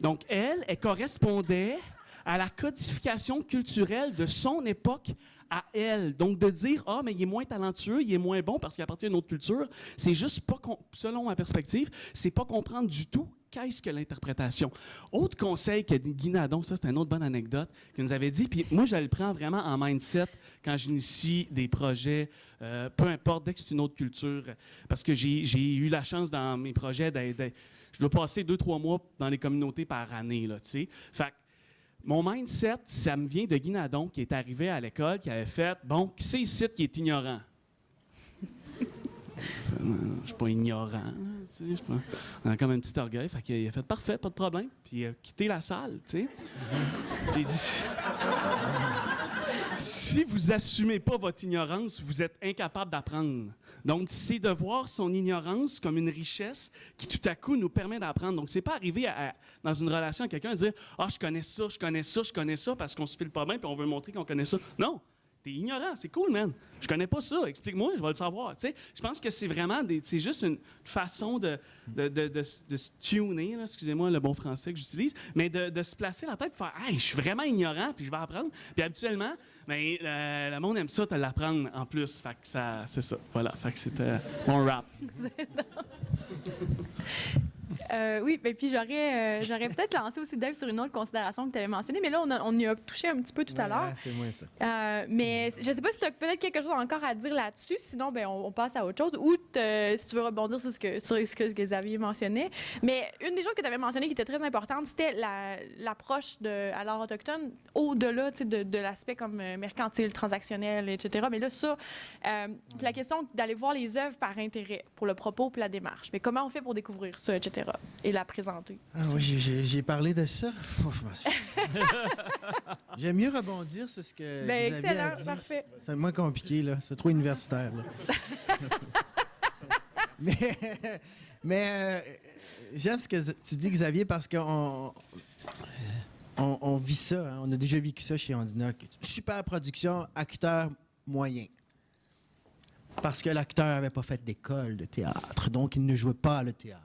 Donc, elle correspondait à la codification culturelle de son époque à elle. Donc, de dire, mais il est moins talentueux, il est moins bon parce qu'il appartient à une autre culture, c'est juste pas, selon ma perspective, c'est pas comprendre du tout qu'est-ce que l'interprétation. Autre conseil que Guy Nadon, ça c'est une autre bonne anecdote, qu'il nous avait dit, puis moi je le prends vraiment en mindset quand j'initie des projets, peu importe, dès que c'est une autre culture, parce que j'ai eu la chance dans mes projets je dois passer 2-3 mois dans les communautés par année, là, tu sais. Fait que mon mindset, ça me vient de Guy Nadon, qui est arrivé à l'école, qui avait fait, qui c'est ici qui est ignorant? Je ne suis pas ignorant. On a comme un petit orgueil. Fait qu'il a fait parfait, pas de problème. Puis il a quitté la salle, tu sais. J'ai dit si vous assumez pas votre ignorance, vous êtes incapable d'apprendre. Donc, c'est de voir son ignorance comme une richesse qui, tout à coup, nous permet d'apprendre. Donc, c'est pas arriver dans une relation avec quelqu'un et dire « Ah, je connais ça, je connais ça, je connais ça » parce qu'on se file pas bien puis on veut montrer qu'on connaît ça. Non! T'es ignorant, c'est cool, man. Je connais pas ça. Explique-moi, je vais le savoir. Tu sais, je pense que c'est vraiment c'est juste une façon de se tuner, là, excusez-moi le bon français que j'utilise, mais de se placer la tête et faire hey, je suis vraiment ignorant puis je vais apprendre. Puis habituellement, le monde aime ça, te l'apprendre en plus. Fait que ça, c'est ça. Voilà. Fait que c'était mon rap. Oui, ben puis j'aurais peut-être lancé aussi Dave sur une autre considération que tu avais mentionnée, mais là, on y a touché un petit peu tout à l'heure. C'est moi, ça. Mais je ne sais pas si tu as peut-être quelque chose encore à dire là-dessus, sinon ben, on passe à autre chose, ou si tu veux rebondir sur ce que Xavier mentionnait. Mais une des choses que tu avais mentionnées qui était très importante, c'était l'approche à l'art autochtone au-delà de l'aspect comme mercantile, transactionnel, etc. Mais là, ça, la question d'aller voir les œuvres par intérêt, pour le propos puis la démarche. Mais comment on fait pour découvrir ça, etc. et la présenter. Ah oui, j'ai parlé de ça. Oh, je m'en suis... J'aime mieux rebondir sur ce que Xavier excellent, a dit. parfait. C'est moins compliqué, là. C'est trop universitaire, là. mais j'aime ce que tu dis, Xavier, parce qu'on vit ça. Hein. On a déjà vécu ça chez Ondinoc. Super production, acteur moyen. Parce que l'acteur n'avait pas fait d'école de théâtre, donc il ne jouait pas le théâtre.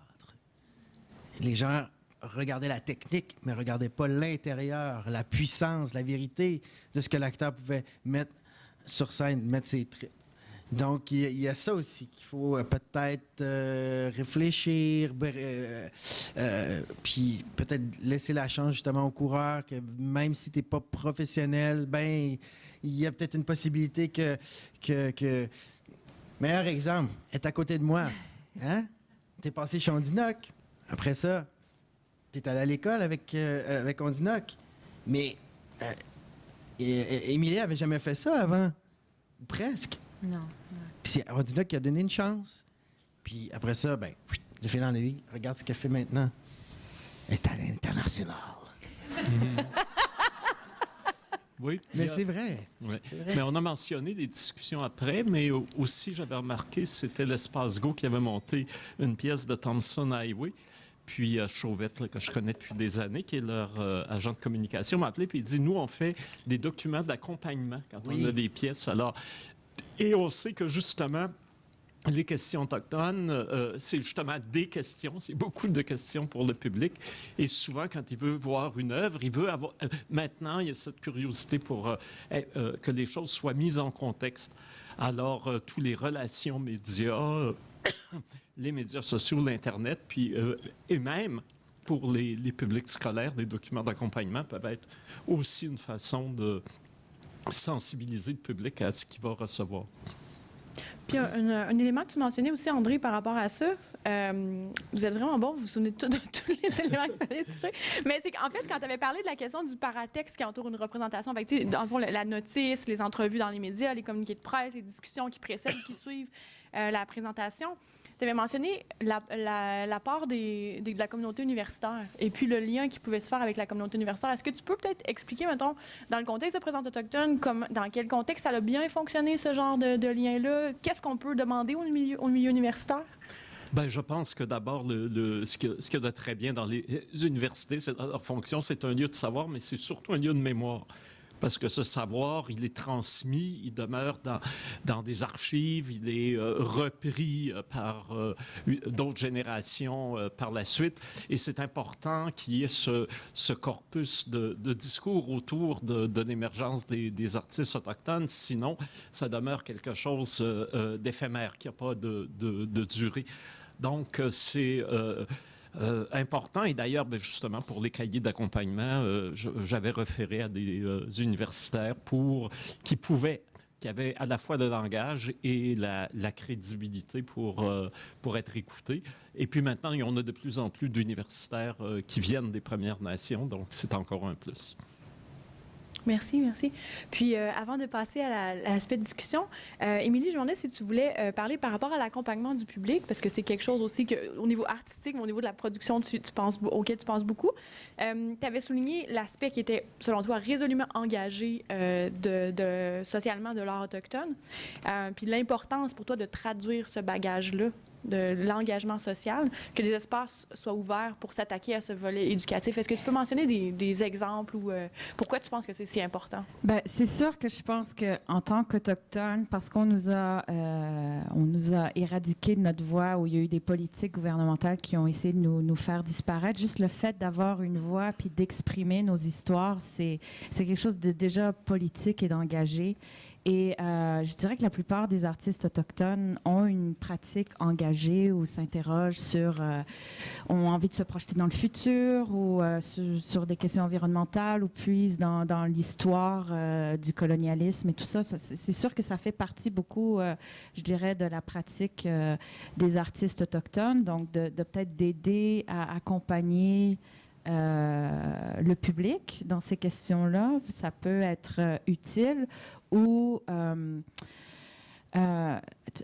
Les gens regardaient la technique, mais ne regardaient pas l'intérieur, la puissance, la vérité de ce que l'acteur pouvait mettre sur scène, mettre ses tripes. Donc, il y a ça aussi qu'il faut peut-être réfléchir, puis peut-être laisser la chance justement au coureur que même si tu n'es pas professionnel, ben il y a peut-être une possibilité que... Meilleur exemple, est à côté de moi. Hein? Tu es passé chez Ondinoc. Après ça, tu es allé à l'école avec Ondinoc. Mais Émilie avait jamais fait ça avant. Presque. Non. Puis c'est Ondinoc qui a donné une chance. Puis après ça, ben, j'ai fait dans la vie. Regarde ce qu'elle fait maintenant. Elle est à l'international. Oui. Mais c'est vrai. Ouais. C'est vrai. Mais on a mentionné des discussions après, mais aussi, j'avais remarqué, c'était l'Espace Go qui avait monté une pièce de Thomson Highway. Puis Chauvette, là, que je connais depuis des années, qui est leur agent de communication, m'a appelé et il dit, nous, on fait des documents d'accompagnement quand on a des pièces. Alors, et on sait que justement, les questions autochtones, c'est justement des questions, c'est beaucoup de questions pour le public. Et souvent, quand il veut voir une œuvre, il veut avoir... maintenant, il y a cette curiosité pour que les choses soient mises en contexte. Alors, tous les relations médias, les médias sociaux, l'Internet, puis, et même pour les publics scolaires, les documents d'accompagnement peuvent être aussi une façon de sensibiliser le public à ce qu'il va recevoir. Puis un élément que tu mentionnais aussi, André, par rapport à ça, vous êtes vraiment bon, vous vous souvenez de tous les éléments qu'il fallait toucher. Mais c'est qu'en fait, quand tu avais parlé de la question du paratexte qui entoure une représentation, fait que, dans le fond, la notice, les entrevues dans les médias, les communiqués de presse, les discussions qui précèdent, qui suivent la présentation, tu avais mentionné l'apport de la communauté universitaire et puis le lien qui pouvait se faire avec la communauté universitaire. Est-ce que tu peux peut-être expliquer, mettons, dans le contexte de présence autochtone, dans quel contexte ça a bien fonctionné, ce genre de lien-là? Qu'est-ce qu'on peut demander au milieu universitaire? Bien, je pense que d'abord, ce qu'il y a de très bien dans les universités, leur fonction, c'est un lieu de savoir, mais c'est surtout un lieu de mémoire. Parce que ce savoir, il est transmis, il demeure dans des archives, il est repris par d'autres générations par la suite. Et c'est important qu'il y ait ce corpus de discours autour de l'émergence des artistes autochtones. Sinon, ça demeure quelque chose d'éphémère, qui n'a pas de durée. Donc, c'est... important. Et d'ailleurs, justement, pour les cahiers d'accompagnement, j'avais référé à des universitaires qui avaient à la fois le langage et la crédibilité pour être écoutés. Et puis maintenant, on a de plus en plus d'universitaires qui viennent des Premières Nations, donc c'est encore un plus. Merci, merci. Puis, avant de passer à l'aspect discussion, Émilie, je me demandais si tu voulais parler par rapport à l'accompagnement du public, parce que c'est quelque chose aussi au niveau artistique, mais au niveau de la production, auquel tu penses beaucoup. Tu avais souligné l'aspect qui était, selon toi, résolument engagé socialement de l'art autochtone, puis l'importance pour toi de traduire ce bagage-là de l'engagement social, que les espaces soient ouverts pour s'attaquer à ce volet éducatif. Est-ce que tu peux mentionner des exemples ou pourquoi tu penses que c'est si important? Bien, c'est sûr que je pense qu'en tant qu'Autochtones, parce qu'on nous a éradiqué de notre voix, où il y a eu des politiques gouvernementales qui ont essayé de nous faire disparaître, juste le fait d'avoir une voix puis d'exprimer nos histoires, c'est quelque chose de déjà politique et d'engagé. Et je dirais que la plupart des artistes autochtones ont une pratique engagée ou s'interrogent ont envie de se projeter dans le futur ou sur des questions environnementales ou puisent dans l'histoire du colonialisme et tout ça. C'est sûr que ça fait partie beaucoup, je dirais, de la pratique des artistes autochtones. Donc, de peut-être d'aider à accompagner le public dans ces questions-là, ça peut être utile. Ou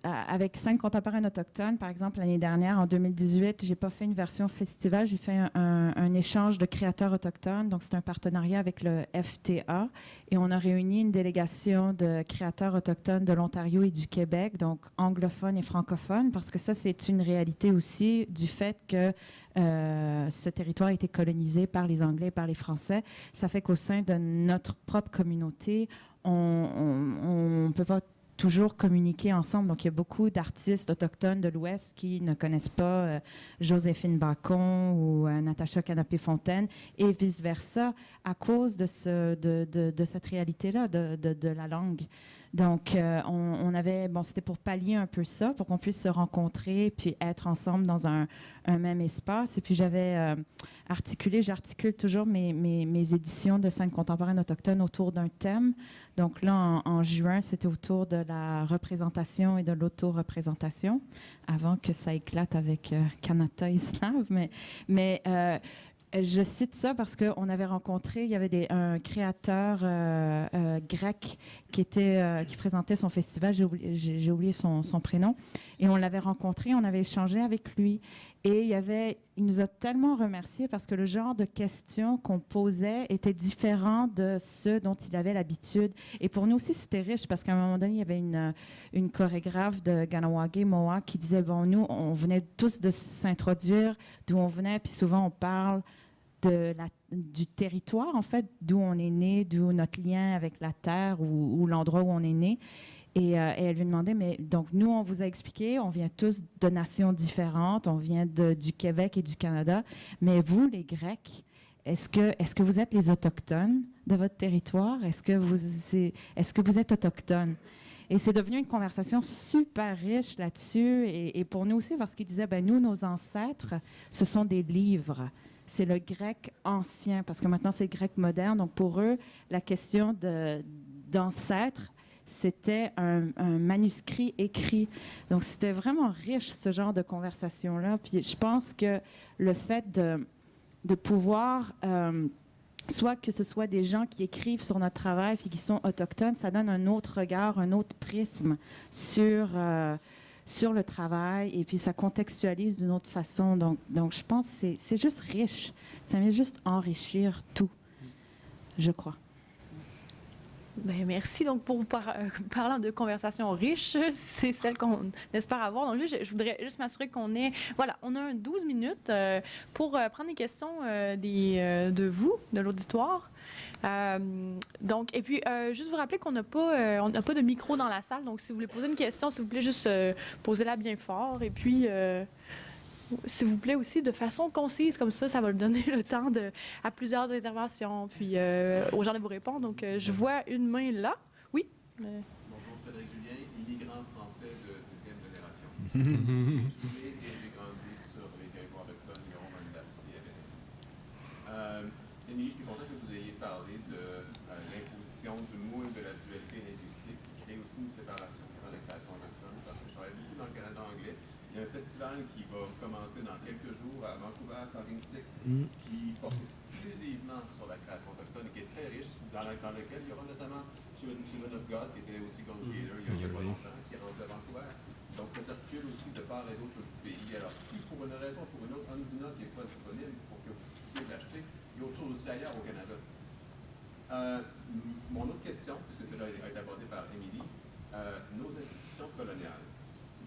avec 5 contemporains autochtones, par exemple, l'année dernière, en 2018, j'ai pas fait une version festival, j'ai fait un échange de créateurs autochtones. Donc, c'est un partenariat avec le FTA. Et on a réuni une délégation de créateurs autochtones de l'Ontario et du Québec, donc anglophones et francophones, parce que ça, c'est une réalité aussi du fait que ce territoire a été colonisé par les Anglais et par les Français. Ça fait qu'au sein de notre propre communauté, on ne peut pas toujours communiquer ensemble. Donc, il y a beaucoup d'artistes autochtones de l'Ouest qui ne connaissent pas Joséphine Bacon ou Natacha Canapé-Fontaine et vice-versa à cause de cette réalité-là, de la langue. Donc, on avait... Bon, c'était pour pallier un peu ça, pour qu'on puisse se rencontrer puis être ensemble dans un même espace. Et puis, j'articule toujours mes éditions de 5 contemporains autochtones autour d'un thème. Donc là, en juin, c'était autour de la représentation et de l'auto-représentation, avant que ça éclate avec Kanata et Slav. Mais Je cite ça parce qu'on avait rencontré, il y avait un créateur grec qui présentait son festival, j'ai oublié son prénom, et on l'avait rencontré, on avait échangé avec lui, et il nous a tellement remerciés parce que le genre de questions qu'on posait était différent de ceux dont il avait l'habitude. Et pour nous aussi, c'était riche parce qu'à un moment donné, il y avait une chorégraphe de Ganawage Moa qui disait, bon, nous, on venait tous de s'introduire, d'où on venait, puis souvent on parle du territoire, en fait, d'où on est né, d'où notre lien avec la terre ou l'endroit où on est né. Et elle lui demandait, mais donc nous, on vous a expliqué, on vient tous de nations différentes, on vient du Québec et du Canada, mais vous, les Grecs, est-ce que vous êtes les Autochtones de votre territoire? Est-ce que vous êtes Autochtones? Et c'est devenu une conversation super riche là-dessus, et pour nous aussi, parce qu'il disait, ben nous, nos ancêtres, ce sont des livres. C'est le grec ancien, parce que maintenant, c'est le grec moderne. Donc, pour eux, la question d'ancêtre, c'était un manuscrit écrit. Donc, c'était vraiment riche, ce genre de conversation-là. Puis, je pense que le fait de pouvoir, soit que ce soit des gens qui écrivent sur notre travail puis qui sont autochtones, ça donne un autre regard, un autre prisme sur le travail, et puis ça contextualise d'une autre façon. Donc je pense que c'est juste riche. Ça vient juste enrichir tout, je crois. Bien, merci. Donc, parlant de conversation riche, c'est celle qu'on espère avoir. Donc là, je voudrais juste m'assurer qu'on ait... Voilà, on a 12 minutes pour prendre des questions de vous, de l'auditoire. Donc, et puis, juste vous rappeler qu'on n'a pas de micro dans la salle. Donc, si vous voulez poser une question, s'il vous plaît, juste posez-la bien fort. Et puis, s'il vous plaît aussi, de façon concise, comme ça va donner le temps à plusieurs réservations, puis aux gens de vous répondre. Donc, je vois une main là. Oui? Bonjour, Frédéric Julien, immigrant français de 10e génération. J'ai grandi sur les territoires autochtones, Huron-Wendat et Émilie, je suis content que vous ayez parlé de l'imposition du moule de la dualité linguistique qui crée aussi une séparation dans la création autochtone, parce que je travaille beaucoup dans le Canada anglais. Il y a un festival qui va commencer dans quelques jours à Vancouver, Talking Stick, qui porte exclusivement sur la création autochtone et qui est très riche, dans lequel il y aura notamment Children of God, qui était aussi Gold Theater il y a pas longtemps, qui est rendu à Vancouver. Donc ça circule aussi de part et d'autre du pays. Alors si pour une raison ou pour une autre, Andina qui n'est pas disponible pour que vous puissiez l'acheter, il y a autre chose aussi ailleurs au Canada. Mon autre question, puisque cela a été abordé par Émilie, nos institutions coloniales.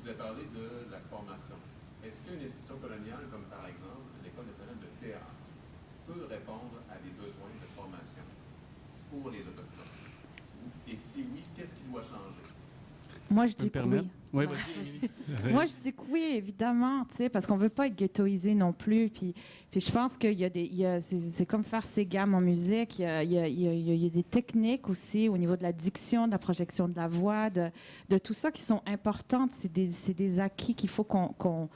Vous avez parlé de la formation. Est-ce qu'une institution coloniale, comme par exemple l'École nationale de théâtre, peut répondre à des besoins de formation pour les Autochtones? Et si oui, qu'est-ce qui doit changer? Moi, je dis que oui. Oui, vas-y, Émilie. Moi, je dis que oui, évidemment, tu sais, parce qu'on veut pas être ghettoisé non plus. Puis je pense qu'il y a c'est comme faire ses gammes en musique. Il y a des techniques aussi au niveau de la diction, de la projection de la voix, de tout ça qui sont importantes. C'est des acquis qu'il faut qu'on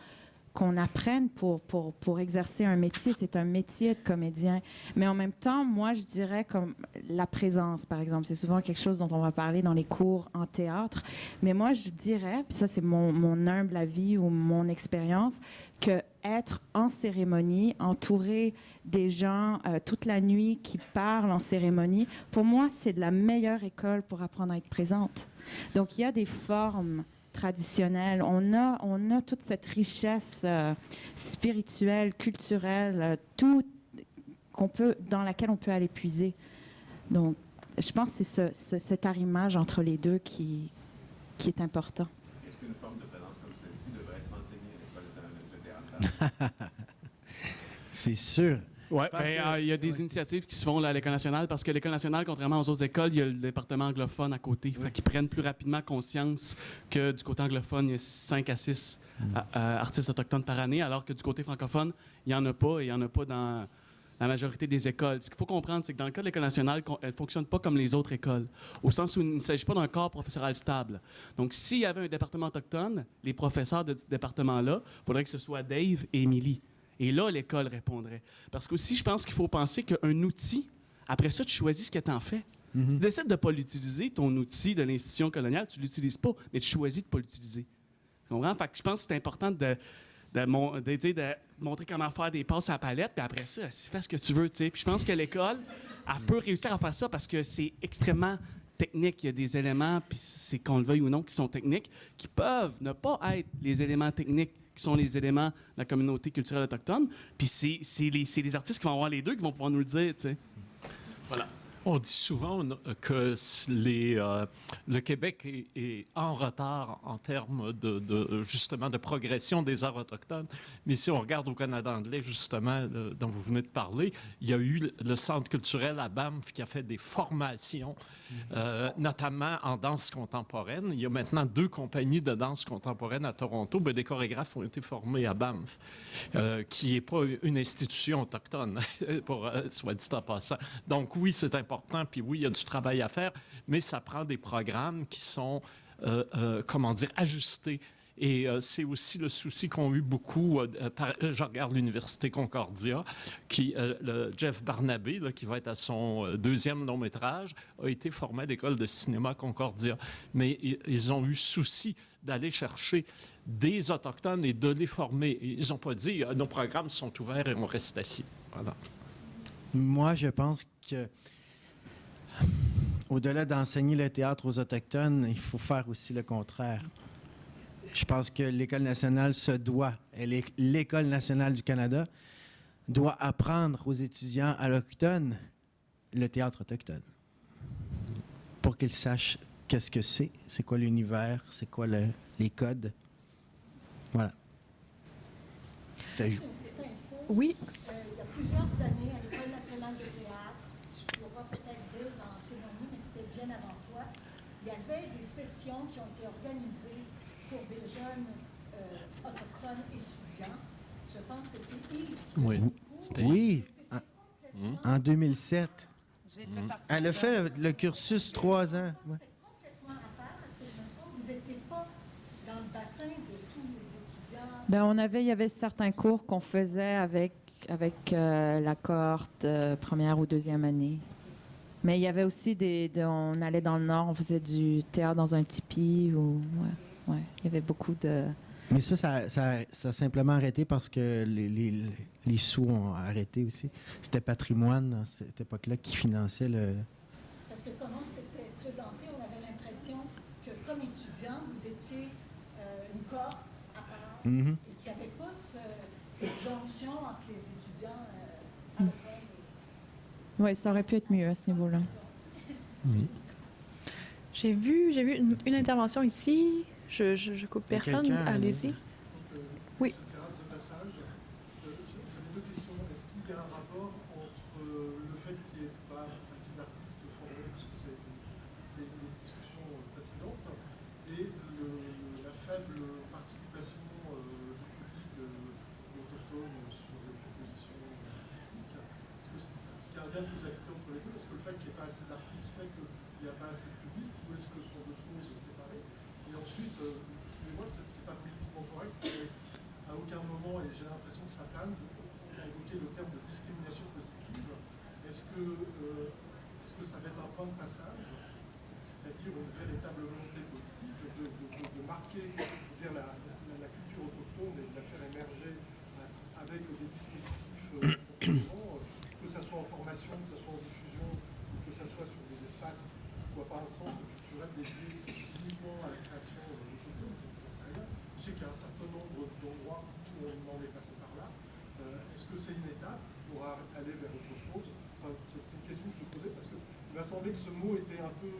apprenne pour exercer un métier. C'est un métier de comédien. Mais en même temps, moi, je dirais comme la présence, par exemple. C'est souvent quelque chose dont on va parler dans les cours en théâtre. Mais moi, je dirais, puis ça, c'est mon humble avis ou mon expérience, que être en cérémonie, entouré des gens toute la nuit qui parlent en cérémonie, pour moi, c'est de la meilleure école pour apprendre à être présente. Donc, il y a des formes traditionnelle. On a toute cette richesse spirituelle, culturelle, tout dans laquelle on peut aller puiser. Donc, je pense que c'est cet arrimage entre les deux qui est important. Est-ce qu'une forme de présence comme celle-ci devrait être enseignée à l'École nationale de théâtre? C'est sûr. Oui, il y a des initiatives qui se font là, à l'École nationale, parce que l'École nationale, contrairement aux autres écoles, il y a le département anglophone à côté. Fait qu'ils prennent plus rapidement conscience que du côté anglophone, il y a 5 à 6 artistes autochtones par année, alors que du côté francophone, il n'y en a pas, et il n'y en a pas dans la majorité des écoles. Ce qu'il faut comprendre, c'est que dans le cas de l'École nationale, elle ne fonctionne pas comme les autres écoles, au sens où il ne s'agit pas d'un corps professoral stable. Donc, s'il y avait un département autochtone, les professeurs de ce département-là, il faudrait que ce soit Dave et Émilie. Et là, l'école répondrait. Parce qu'aussi, je pense qu'il faut penser qu'un outil, après ça, tu choisis ce que tu en fais. Si tu décides de ne pas l'utiliser, ton outil de l'institution coloniale, tu ne l'utilises pas, mais tu choisis de ne pas l'utiliser. Tu comprends? Fait que je pense que c'est important montrer comment faire des passes à la palette, puis après ça, fais ce que tu veux, tu sais. Puis je pense que l'école, elle peut réussir à faire ça parce que c'est extrêmement technique. Il y a des éléments, puis c'est qu'on le veuille ou non, qui sont techniques, qui peuvent ne pas être les éléments techniques qui sont les éléments de la communauté culturelle autochtone. Puis c'est les artistes qui vont avoir les deux qui vont pouvoir nous le dire, tu sais. Voilà. On dit souvent que le Québec est en retard en termes justement de progression des arts autochtones. Mais si on regarde au Canada anglais, justement, dont vous venez de parler, il y a eu le Centre culturel à Banff qui a fait des formations, notamment en danse contemporaine. Il y a maintenant 2 compagnies de danse contemporaine à Toronto. Bien, des chorégraphes ont été formés à Banff, qui n'est pas une institution autochtone, soit dit en passant. Donc oui, c'est important. Puis oui, il y a du travail à faire, mais ça prend des programmes qui sont, ajustés. Et c'est aussi le souci qu'ont eu beaucoup, je regarde l'Université Concordia, Jeff Barnabé, là, qui va être à son 2e long-métrage, a été formé à l'École de cinéma Concordia. Mais ils ont eu souci d'aller chercher des Autochtones et de les former. Ils n'ont pas dit « nos programmes sont ouverts et on reste assis ». Voilà. Moi, je pense que au-delà d'enseigner le théâtre aux Autochtones, il faut faire aussi le contraire. Je pense que l'École nationale l'École nationale du Canada doit apprendre aux étudiants autochtones le théâtre autochtone pour qu'ils sachent qu'est-ce que c'est quoi l'univers, c'est quoi les codes. Voilà. Oui. Il y a plusieurs années, à l'École nationale de théâtre, tu pourras peut-être dire en témoigner, mais c'était bien avant toi, il y avait des sessions qui ont été organisées pour des jeunes autochtones étudiants. Je pense que c'est Yves qui Oui. Oui, en 2007. Elle a fait le cursus 3 ans. Ouais. C'était complètement à part, parce que je me trompe, vous n'étiez pas dans le bassin de tous les étudiants. Ben, il y avait certains cours qu'on faisait avec la cohorte première ou deuxième année. Mais il y avait aussi on allait dans le Nord, on faisait du théâtre dans un tipi. Il y avait beaucoup de... Mais ça a simplement arrêté parce que les sous ont arrêté aussi. C'était Patrimoine, à cette époque-là, qui finançait le... Parce que comment c'était présenté, on avait l'impression que comme étudiant, vous étiez une cohorte à part Mm-hmm. et qu'il n'y avait pas cette jonction entre les étudiants allophones. Oui, ça aurait pu être mieux à ce niveau-là. J'ai vu une intervention ici. Je coupe personne. Allez-y. Oui. Terrasse de passage. J'avais 2 questions. Est-ce qu'il y a un rapport entre le fait qu'il n'y ait pas assez d'artistes formés, parce que c'était une discussion précédente, et la faible participation du public autochtone sur les propositions artistiques? Est-ce qu'il y a un lien plus actif entre les deux? Est-ce que le fait qu'il n'y ait pas assez d'artistes fait qu'il n'y a pas assez de public, ou est-ce que ce sont 2 choses séparées? Et ensuite, excusez-moi, peut-être que ce n'est pas politiquement correct, mais à aucun moment, et j'ai l'impression que ça plane, on a évoqué le terme de discrimination positive. Est-ce que ça va être un point de passage, c'est-à-dire une véritable volonté politique de marquer la culture autochtone et de la faire émerger avec des dispositifs que ce soit en formation, que ce soit en diffusion, que ce soit sur des espaces, pourquoi pas un centre culturel dédié uniquement à la création autochtone, j'en sais rien. Je sais qu'il y a un certain nombre d'endroits où on en est passé par là. Est-ce que c'est une étape pour aller vers autre chose? Enfin, c'est une question que je posais parce qu'il m'a semblé que ce mot était un peu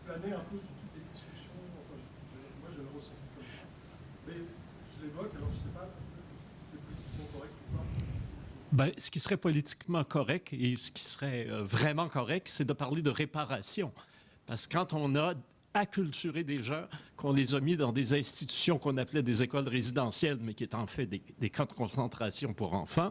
planait un peu sur toutes les discussions. Enfin, moi, je le ressens comme ça. Mais je l'évoque, alors je ne sais pas si c'est politiquement correct ou pas. Ben, ce qui serait politiquement correct et ce qui serait vraiment correct, c'est de parler de réparation. Parce que quand on a acculturé des gens, qu'on les a mis dans des institutions qu'on appelait des écoles résidentielles, mais qui étaient en fait des camps de concentration pour enfants,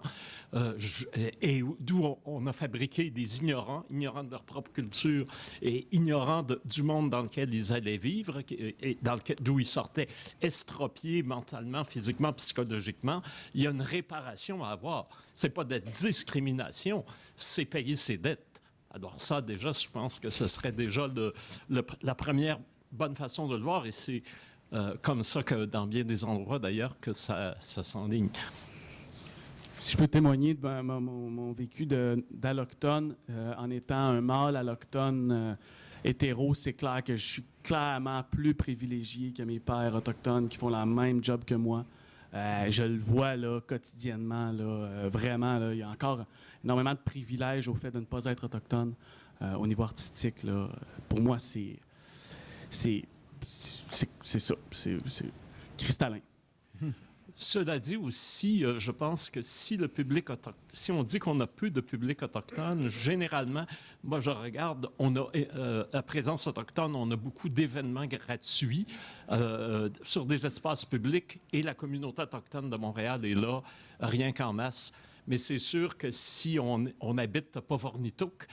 et d'où on a fabriqué des ignorants de leur propre culture et ignorants du monde dans lequel ils allaient vivre, et d'où ils sortaient estropiés mentalement, physiquement, psychologiquement. Il y a une réparation à avoir. C'est pas de la discrimination, c'est payer ses dettes. Alors ça, déjà, je pense que ce serait déjà la première bonne façon de le voir. Et c'est comme ça que dans bien des endroits, d'ailleurs, que ça s'enligne. si je peux témoigner de mon vécu d'allochtone, en étant un mâle allochtone hétéro, c'est clair que je suis clairement plus privilégié que mes pères autochtones qui font la même job que moi. Je le vois là, quotidiennement. Là, vraiment, là, il y a encore énormément de privilèges au fait de ne pas être autochtone au niveau artistique. Là. Pour moi, c'est ça. C'est cristallin. Cela dit aussi, je pense que si le public si on dit qu'on a peu de public autochtone, généralement, moi je regarde, on a à présence autochtone, on a beaucoup d'événements gratuits sur des espaces publics et la communauté autochtone de Montréal est là, rien qu'en masse. Mais c'est sûr que si on habite à Port-Vornitouk,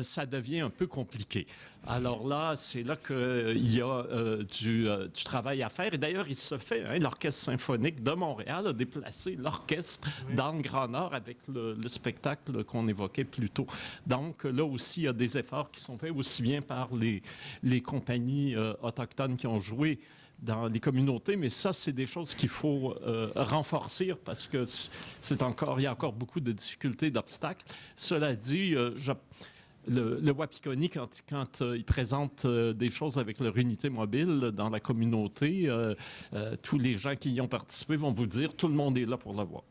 ça devient un peu compliqué. Alors là, c'est là qu'il y a du travail à faire. Et d'ailleurs, il se fait, hein, l'Orchestre symphonique de Montréal a déplacé l'orchestre dans le Grand Nord avec le spectacle qu'on évoquait plus tôt. Donc là aussi, il y a des efforts qui sont faits aussi bien par les compagnies autochtones qui ont joué dans les communautés, mais ça, c'est des choses qu'il faut renforcer parce que il y a encore beaucoup de difficultés, d'obstacles. Cela dit, le Wapikoni, quand il présente des choses avec leur unité mobile dans la communauté, tous les gens qui y ont participé vont vous dire tout le monde est là pour le voir.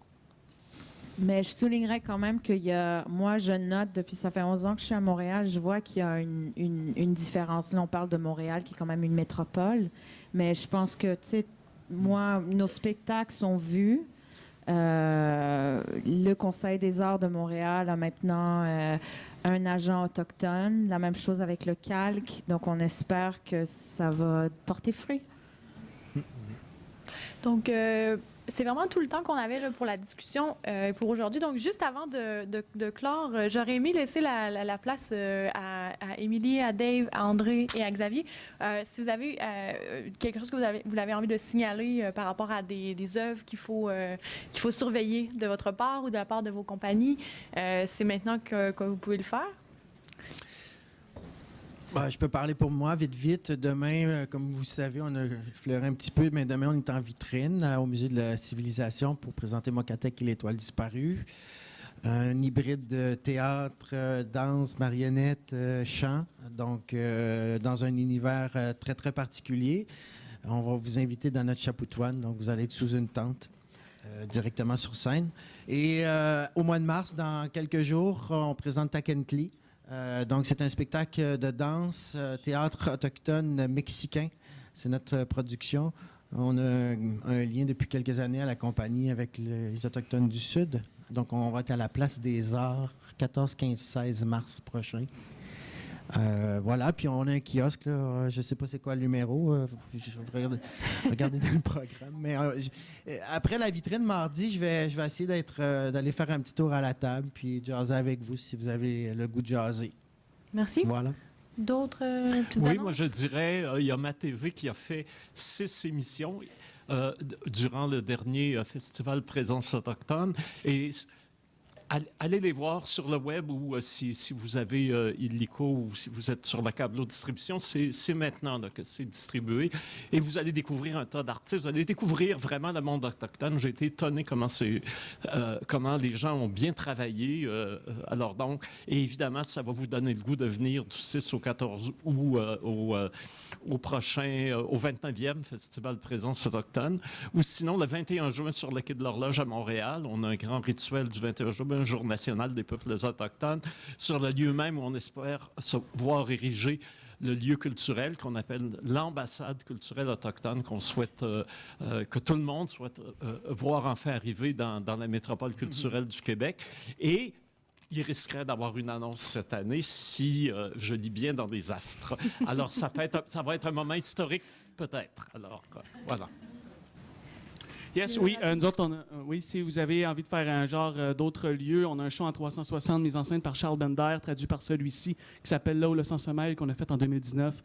Mais je soulignerais quand même moi, je note, depuis ça fait 11 ans que je suis à Montréal, je vois qu'il y a une différence. Là, on parle de Montréal, qui est quand même une métropole, mais je pense que, tu sais, moi, nos spectacles sont vus. Le Conseil des arts de Montréal a maintenant un agent autochtone. La même chose avec le Calque. Donc, on espère que ça va porter fruit. Donc, c'est vraiment tout le temps qu'on avait là, pour la discussion pour aujourd'hui. Donc, juste avant de clore, j'aurais aimé laisser la place à Émilie, à Dave, à André et à Xavier. Si vous avez quelque chose que vous avez envie de signaler par rapport à des œuvres qu'il faut surveiller de votre part ou de la part de vos compagnies, c'est maintenant que vous pouvez le faire. Je peux parler pour moi, vite. Demain, comme vous savez, on a effleuré un petit peu, mais demain, on est en vitrine au Musée de la Civilisation pour présenter Mokattek et l'étoile disparue. Un hybride de théâtre, danse, marionnette, chant, donc dans un univers très, très particulier. On va vous inviter dans notre chapoutoine, donc vous allez être sous une tente. Directement sur scène. Et au mois de mars, dans quelques jours, on présente Takentli. Donc, c'est un spectacle de danse, théâtre autochtone mexicain. C'est notre production. On a un lien depuis quelques années à la compagnie avec les Autochtones du Sud. Donc, on va être à la Place des Arts, 14, 15, 16 mars prochain. Voilà, puis on a un kiosque, là, je ne sais pas c'est quoi le numéro, regardez dans le programme. Mais après la vitrine mardi, je vais essayer d'aller faire un petit tour à la table puis jaser avec vous si vous avez le goût de jaser. Merci. Voilà. D'autres petites Oui, annonces? moi je dirais, il y a MaTV qui a fait 6 émissions durant le dernier festival Présence autochtone. Et allez les voir sur le web ou si vous avez illico ou si vous êtes sur la câblo-distribution, c'est maintenant là, que c'est distribué. Et vous allez découvrir un tas d'artistes, vous allez découvrir vraiment le monde autochtone. J'ai été étonné comment les gens ont bien travaillé. Alors donc, et évidemment, ça va vous donner le goût de venir du 6 au 14 ou au prochain, au 29e Festival Présence autochtone. Ou sinon, le 21 juin sur le quai de l'Horloge à Montréal, on a un grand rituel du 21 juin, un jour national des peuples autochtones, sur le lieu même où on espère se voir ériger le lieu culturel qu'on appelle l'ambassade culturelle autochtone, qu'on souhaite que tout le monde souhaite voir enfin arriver dans la métropole culturelle du Québec. Et il risquerait d'avoir une annonce cette année si je lis bien dans des astres. Alors, ça va être un moment historique, peut-être. Alors, voilà. Yes, oui, nous autres, oui, si vous avez envie de faire un genre d'autres lieux, on a un show en 360 mis en scène par Charles Bender, traduit par celui-ci, qui s'appelle Là où le sang se mêle, qu'on a fait en 2019,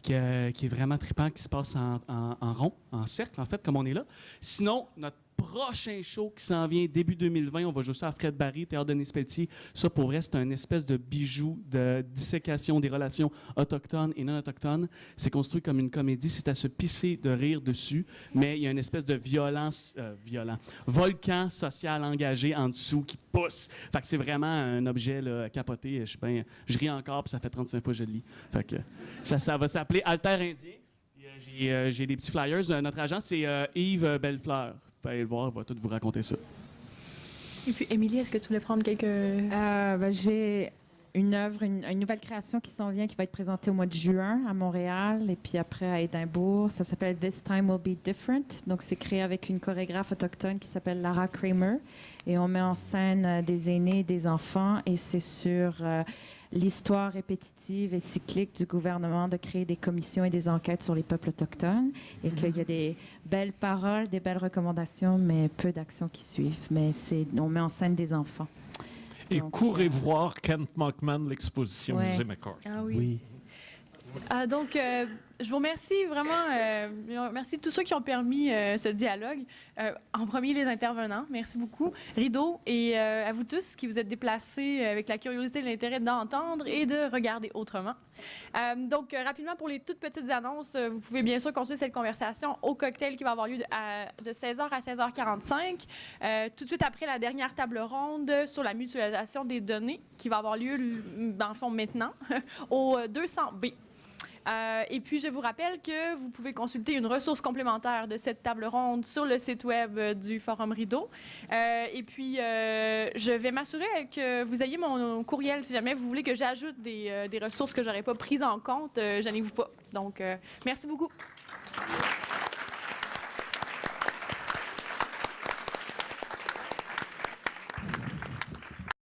qui est vraiment trippant, qui se passe en rond, en cercle, en fait, comme on est là. Sinon, notre prochain show qui s'en vient début 2020. On va jouer ça à Fred Barry, Théâtre Denis Pelletier. Ça, pour vrai, c'est un espèce de bijou de dissécation des relations autochtones et non autochtones. C'est construit comme une comédie. C'est à se pisser de rire dessus, mais il y a une espèce de volcan social engagé en dessous qui pousse. Fait que c'est vraiment un objet là, capoté. Je ris encore, puis ça fait 35 fois que je le lis. Fait que ça va s'appeler Alter Indien. J'ai des petits flyers. Notre agent, c'est Yves Bellefleur. Vous pouvez aller le voir, il va tout vous raconter ça. Et puis, Émilie, est-ce que tu voulais prendre quelques... J'ai une œuvre, une nouvelle création qui s'en vient, qui va être présentée au mois de juin à Montréal et puis après à Édimbourg. Ça s'appelle This Time Will Be Different. Donc, c'est créé avec une chorégraphe autochtone qui s'appelle Lara Kramer. Et on met en scène des aînés et des enfants. Et c'est sur l'histoire répétitive et cyclique du gouvernement de créer des commissions et des enquêtes sur les peuples autochtones. Et qu'il y a des belles paroles, des belles recommandations, mais peu d'actions qui suivent. Mais on met en scène des enfants. Et Donc, courez voir Kent Mockman, l'exposition ouais. Musée McCord. Ah oui. Donc, je vous remercie vraiment. Merci tous ceux qui ont permis ce dialogue. En premier, les intervenants. Merci beaucoup. Rideau et à vous tous qui vous êtes déplacés avec la curiosité et l'intérêt d'entendre et de regarder autrement. Donc, rapidement, pour les toutes petites annonces, vous pouvez bien sûr continuer cette conversation au cocktail qui va avoir lieu de 16h à 16h45. Tout de suite après la dernière table ronde sur la mutualisation des données qui va avoir lieu, dans le fond, maintenant, au 200B. Et puis, je vous rappelle que vous pouvez consulter une ressource complémentaire de cette table ronde sur le site web du Forum Rideau. Et puis, je vais m'assurer que vous ayez mon courriel si jamais vous voulez que j'ajoute des ressources que je n'aurais pas prises en compte. Gênez-vous pas. Donc, merci beaucoup.